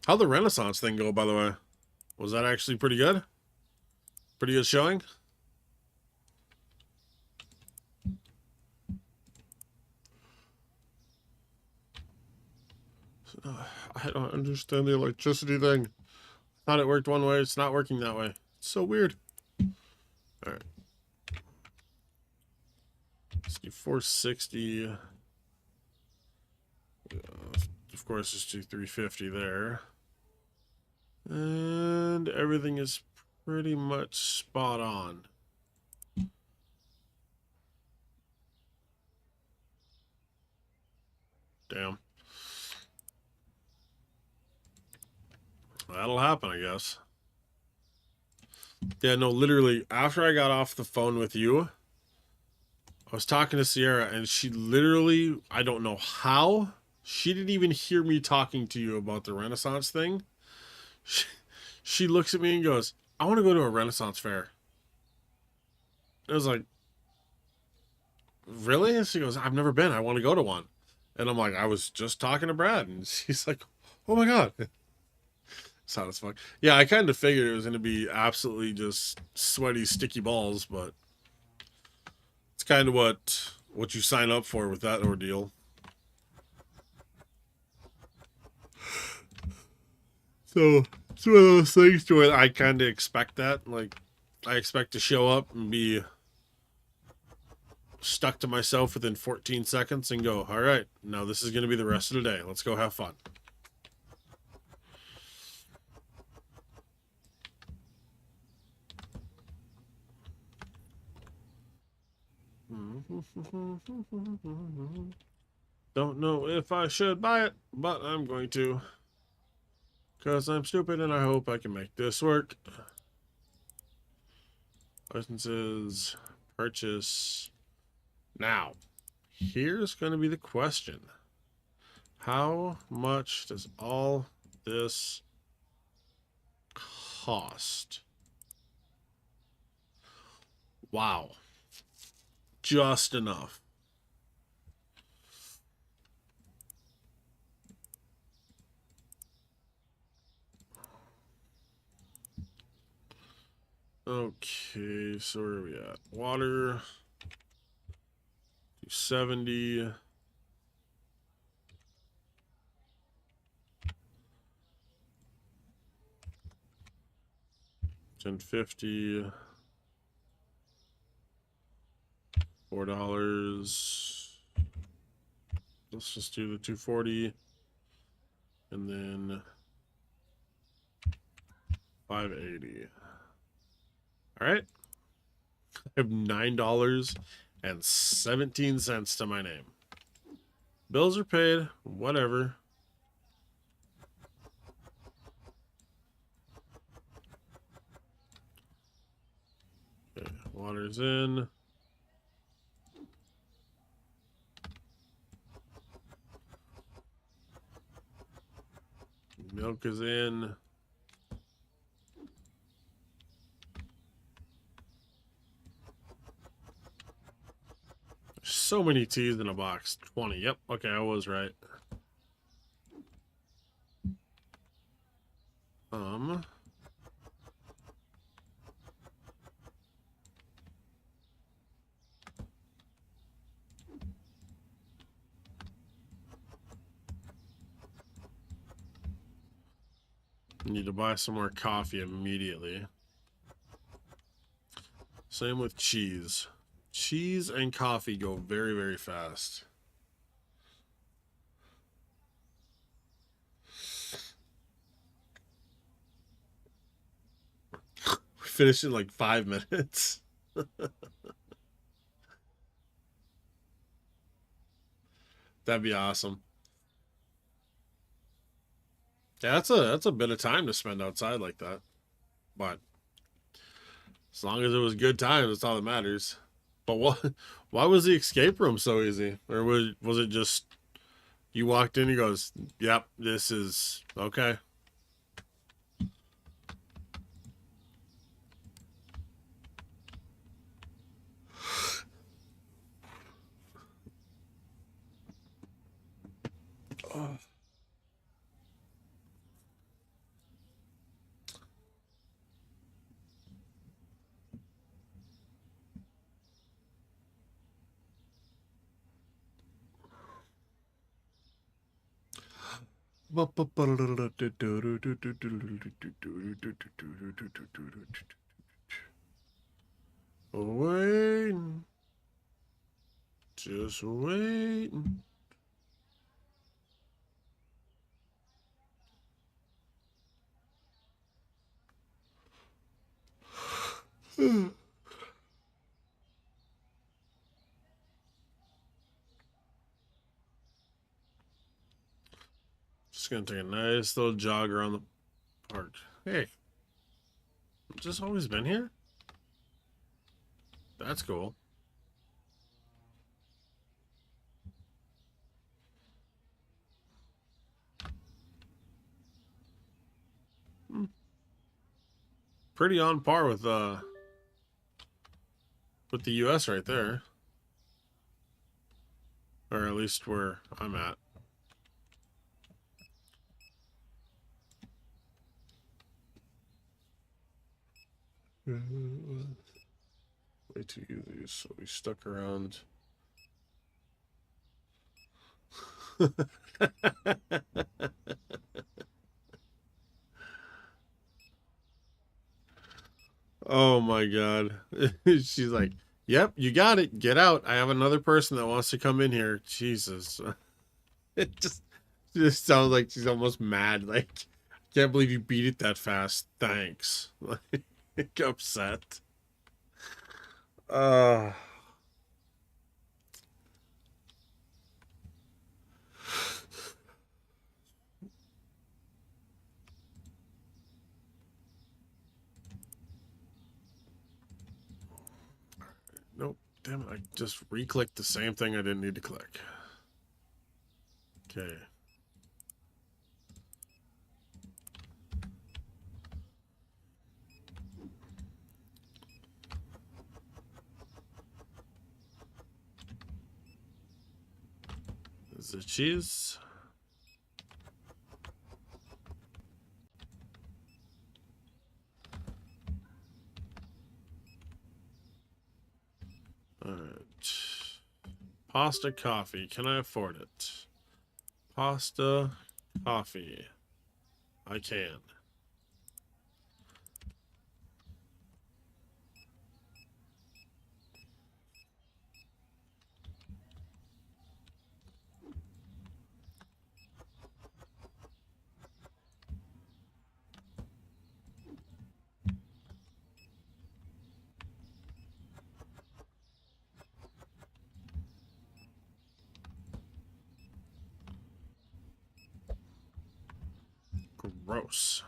How'd the Renaissance thing go, by the way? Was that actually pretty good? Pretty good showing? I don't understand the electricity thing. Thought it worked one way, it's not working that way. It's so weird. Alright. Let's do 460. Of course, just do 350 there. And everything is pretty much spot on. Damn. That'll happen, I guess. Yeah, no, literally, after I got off the phone with you, I was talking to Sierra, and she literally, I don't know how, she didn't even hear me talking to you about the Renaissance thing. She looks at me and goes, I want to go to a Renaissance fair. I was like, really? And she goes, I've never been. I want to go to one. And I'm like, I was just talking to Brad. And she's like, oh my God. Sad as fuck. Yeah, I kind of figured it was going to be absolutely just sweaty, sticky balls, but it's kind of what you sign up for with that ordeal. So it's one of those things to it. I kind of expect that. Like, I expect to show up and be stuck to myself within 14 seconds and go, all right, now this is going to be the rest of the day. Let's go have fun. Don't know if I should buy it, but I'm going to. Because I'm stupid and I hope I can make this work. Licenses, purchase. Now, here's going to be the question. How much does all this cost? Wow. Just enough. Okay, so where are we at? Water. 270. $10.50. $4. Let's just do the 240. And then 580. All right. I have $9.17 to my name. Bills are paid. Whatever. Okay, water's in. Milk is in. So many teas in a box. 20. Yep. Okay, I was right. Need to buy some more coffee immediately. Same with cheese. Cheese and coffee go very, very fast. We finished in like 5 minutes. That'd be awesome. Yeah, that's a bit of time to spend outside like that. But as long as it was good time, that's all that matters. But what? Why was the escape room so easy? Or was it just you walked in? He goes, "Yep, this is okay." Oh. Waiting, just waiting. Just gonna take a nice little jog around the park. Hey, just always been here? That's cool. Hmm. Pretty on par with the US right there. Or at least where I'm at. Way too easy, so we stuck around. Oh my god. She's like, "Yep, you got it. Get out. I have another person that wants to come in here." Jesus. It just sounds like she's almost mad. Like, can't believe you beat it that fast. Thanks. Like, upset. Uh Nope. Damn it. I just re-clicked the same thing I didn't need to click. Okay. Is it cheese? Alright. Pasta coffee. Can I afford it? Pasta coffee. I can. Gross.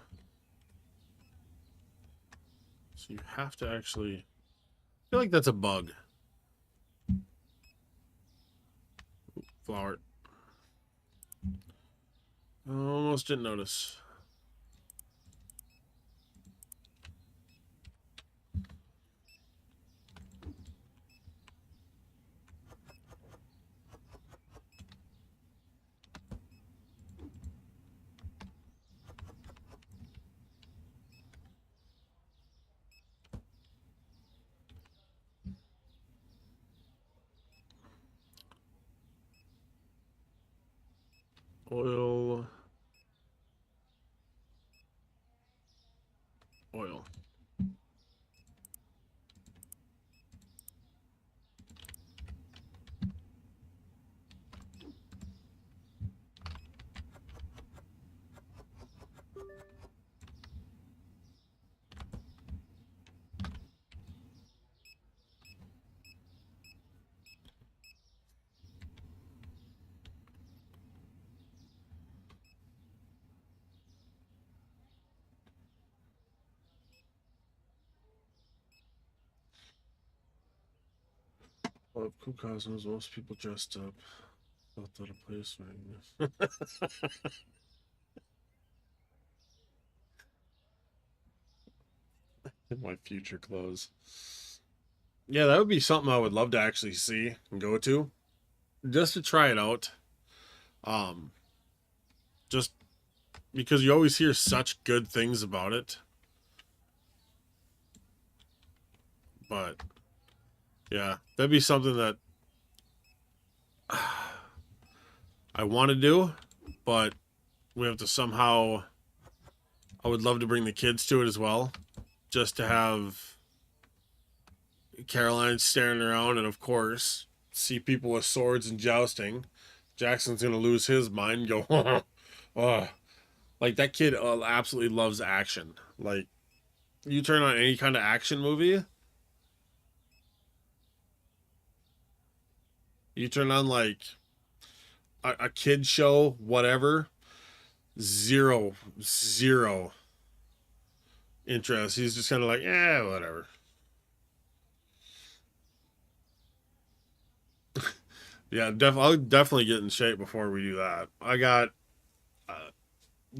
So you have to actually. I feel like that's a bug. Flour. Almost didn't notice. Oil. Oil. Well, Cool Cosmos, most people dressed up. Felt out of place. In my future clothes. Yeah, that would be something I would love to actually see and go to, just to try it out. Um, just because you always hear such good things about it. But yeah, that'd be something that I want to do, but we have to somehow. I would love to bring the kids to it as well, just to have Caroline staring around, and of course, see people with swords and jousting. Jackson's gonna lose his mind and go, oh, like that kid absolutely loves action. Like you turn on any kind of action movie, you turn on like a kid show, whatever, zero interest. He's just kind of like, yeah, whatever. Yeah, I'll definitely get in shape before we do that. I got uh,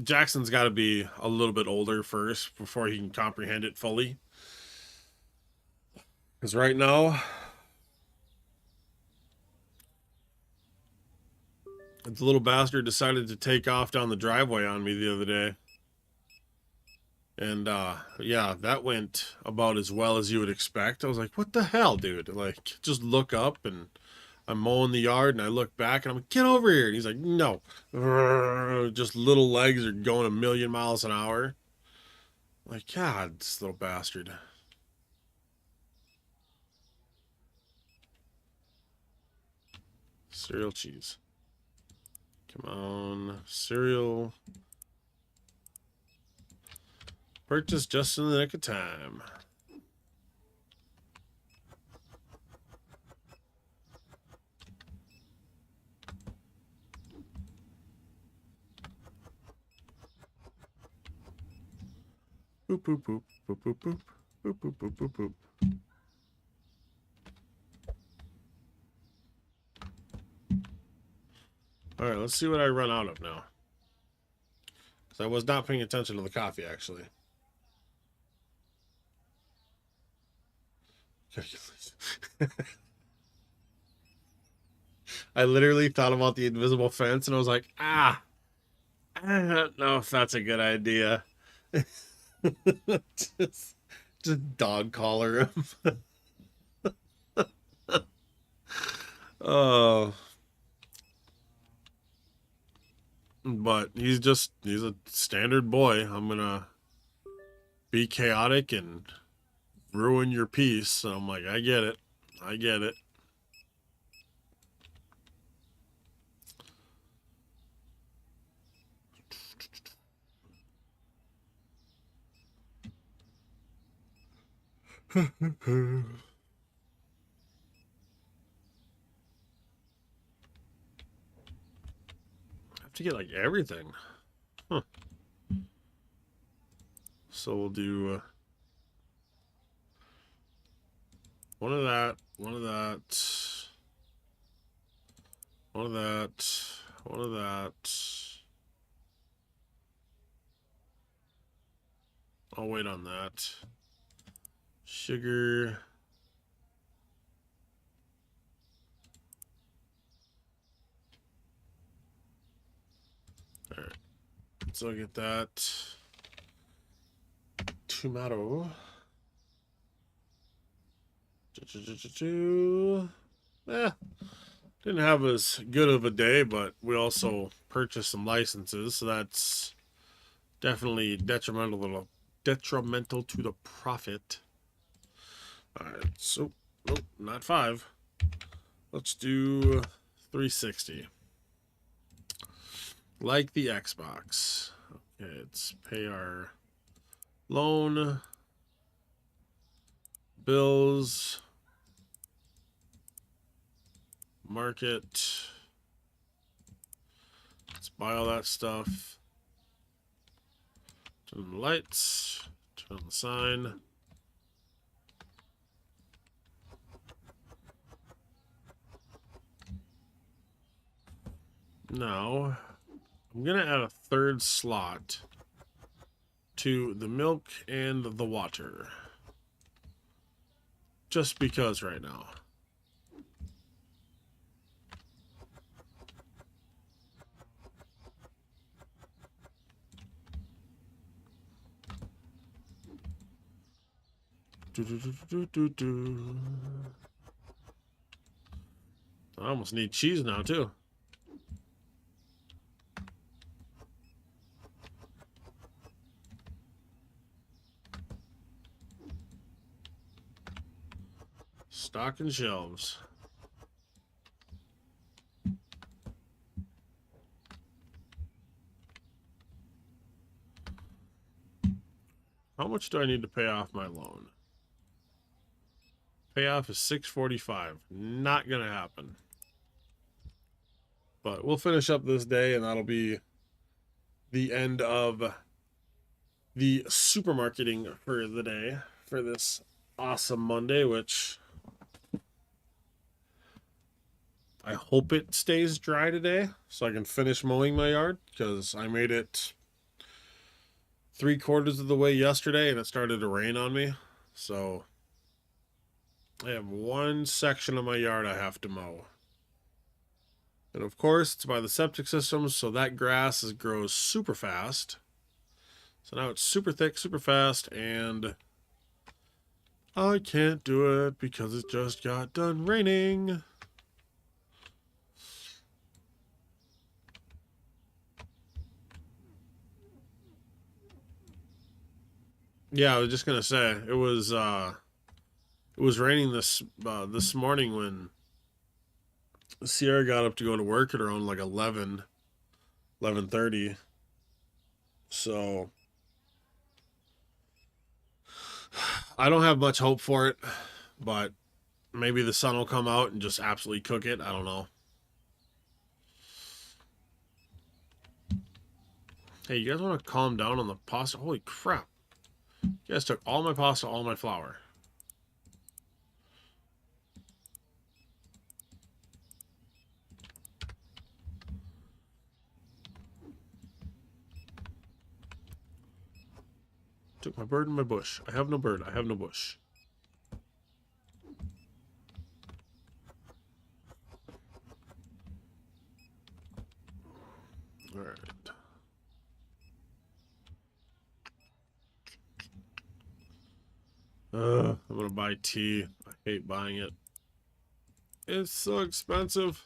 Jackson's got to be a little bit older first before he can comprehend it fully. Because right now, the little bastard decided to take off down the driveway on me the other day. And yeah, that went about as well as you would expect. I was like, what the hell, dude? Like, just look up, and I'm mowing the yard and I look back and I'm like, get over here. And he's like, no. Just little legs are going a million miles an hour. I'm like, God, this little bastard. Cereal cheese. Come on. Cereal. Purchase just in the nick of time. Boop, boop, boop, boop, boop, boop, boop, boop, boop, boop, boop. All right, let's see what I run out of now. Because I was not paying attention to the coffee, actually. I literally thought about the invisible fence and I was like, I don't know if that's a good idea. just, just dog collar him. Oh, but he's a standard boy. I'm gonna be chaotic and ruin your peace. So I'm like, I get it. I get it. Have to get like everything. Huh. So we'll do one of that, one of that, one of that, one of that. I'll wait on that. Sugar. All right. So I'll get that. Tomato. Didn't have as good of a day, but we also purchased some licenses, so that's definitely detrimental to the profit. All right, so nope, not 5. Let's do 360. Like the Xbox. Okay, let's pay our loan, bills, market. Let's buy all that stuff. Turn on the lights, turn on the sign. Now, I'm going to add a third slot to the milk and the water. Just because right now. I almost need cheese now, too. Stocking shelves. How much do I need to pay off my loan? Payoff is $645. Not gonna happen. But we'll finish up this day, and that'll be the end of the supermarketing for the day for this awesome Monday, which I hope it stays dry today so I can finish mowing my yard, because I made it 3/4 of the way yesterday and it started to rain on me. So I have one section of my yard I have to mow. And of course, it's by the septic system, so that grass grows super fast. So now it's super thick, super fast, and I can't do it because it just got done raining. Yeah, I was just gonna say it was raining this morning when Sierra got up to go to work at around like 11:30. So I don't have much hope for it, but maybe the sun will come out and just absolutely cook it. I don't know. Hey, you guys want to calm down on the pasta? Holy crap. You guys took all my pasta, all my flour. Took my bird and my bush. I have no bird. I have no bush. All right. I'm gonna buy tea. I hate buying it. It's so expensive.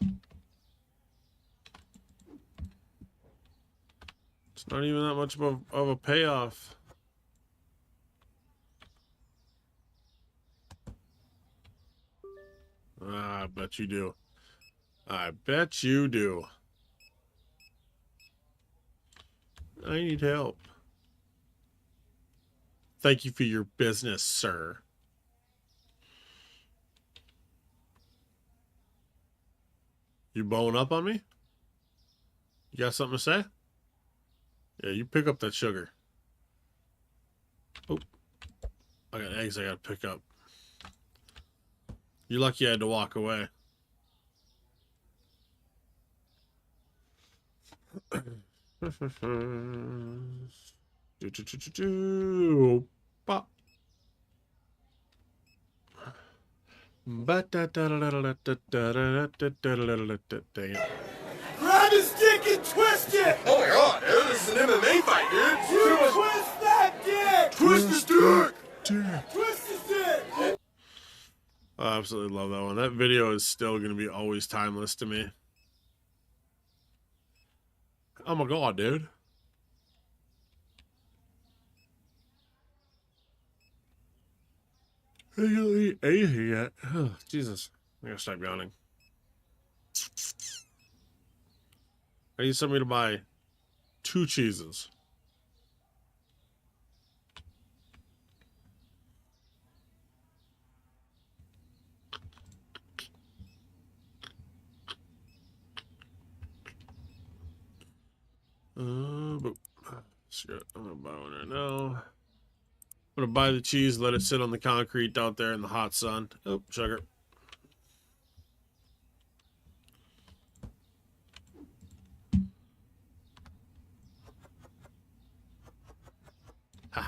It's not even that much of a payoff. I bet you do. I bet you do. I need help. Thank you for your business, sir. You blowing up on me? You got something to say? Yeah, you pick up that sugar. Oh, I got eggs I gotta pick up. You're lucky I had to walk away. Pop. Dang it. Grab his dick and twist it! Oh my god, dude, this is an MMA fight, dude! You twist that dick! Twist his dick! Twist his dick! I absolutely love that one. That video is still going to be always timeless to me. Oh my god, dude. I don't eat anything yet. Oh, Jesus. I gotta stop yawning. I need somebody to buy 2 cheeses. But shit, I'm gonna buy one right now. I'm gonna buy the cheese, let it sit on the concrete out there in the hot sun. Oh, sugar.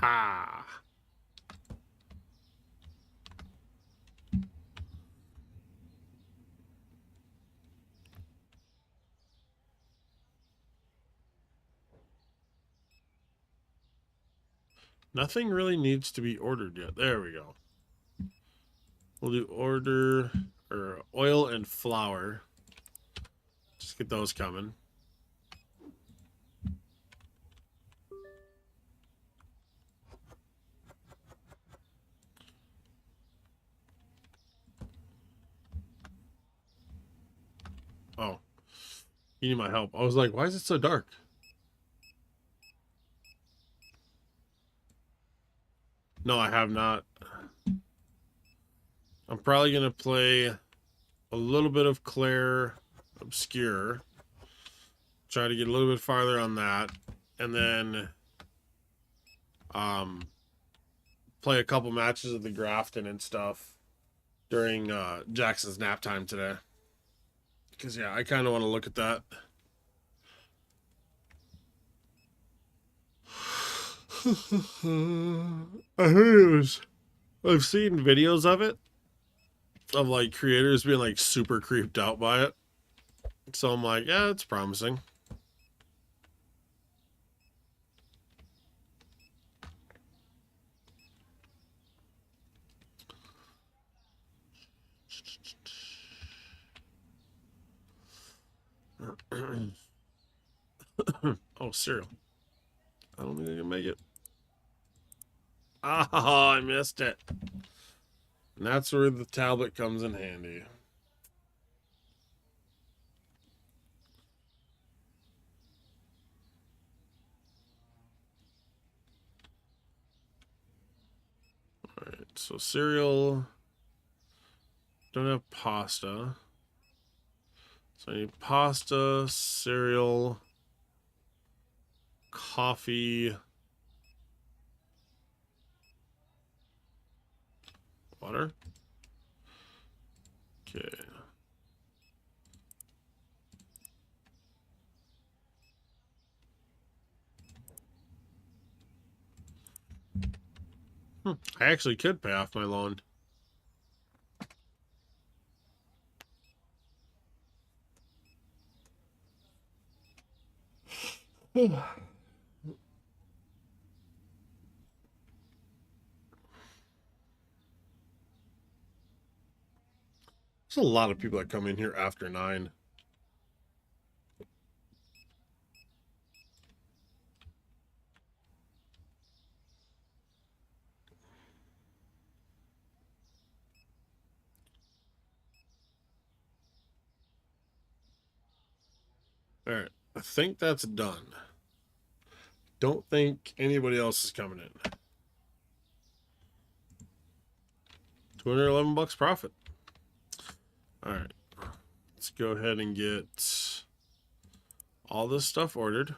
ha. Nothing really needs to be ordered yet. There we go. We'll do order or oil and flour. Just get those coming. Oh, you need my help. I was like, why is it so dark? No, I have not. I'm probably going to play a little bit of Claire Obscure. Try to get a little bit farther on that. And then play a couple matches of the Grafton and stuff during Jackson's nap time today. Because, yeah, I kind of want to look at that. I heard it was... I've seen videos of it. Of, like, creators being, like, super creeped out by it. So I'm like, yeah, it's promising. Oh, cereal. I don't think I can make it. Oh, I missed it. And that's where the tablet comes in handy. Alright, so cereal. Don't have pasta. So I need pasta, cereal, coffee, water. Okay. I actually could pay off my loan. There's a lot of people that come in here after 9. All right, I think that's done. Don't think anybody else is coming in. 211 bucks profit. All right, let's go ahead and get all this stuff ordered.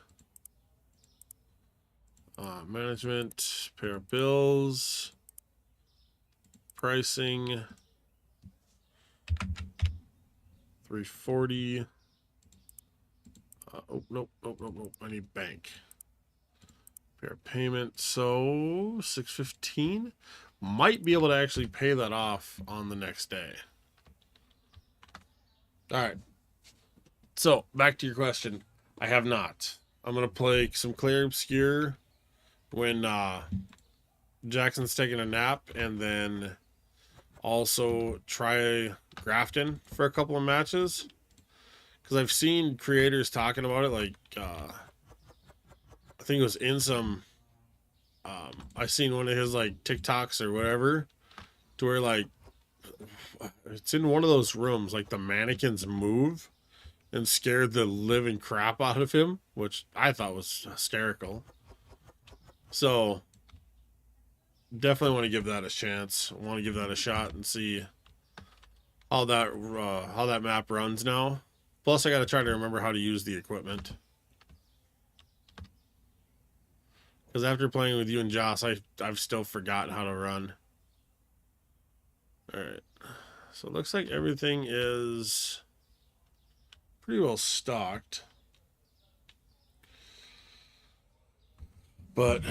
Management, pay our bills, pricing, 340. Oh, nope. I need bank. Pay our payment. So 615. Might be able to actually pay that off on the next day. All right. So back to your question. I have not. I'm going to play some Claire Obscure when Jackson's taking a nap, and then also try Grafton for a couple of matches. Because I've seen creators talking about it, like, I think it was in some, I seen one of his, like, TikToks or whatever, to where, like, it's in one of those rooms, like, the mannequins move and scared the living crap out of him, which I thought was hysterical. So, definitely want to give that a chance. I want to give that a shot and see how that map runs now. Plus, I got to try to remember how to use the equipment. Because after playing with you and Joss, I've still forgotten how to run. Alright. So it looks like everything is pretty well stocked. But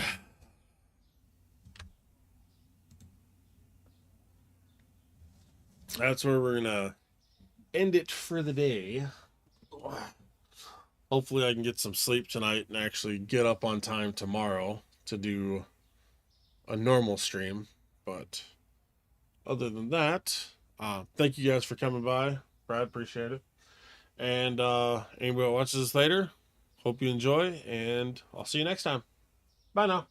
that's where we're gonna end it for the day. Hopefully I can get some sleep tonight and actually get up on time tomorrow to do a normal stream. But other than that, thank you guys for coming by. Brad, appreciate it. And anybody that watches this later, hope you enjoy, and I'll see you next time. Bye now.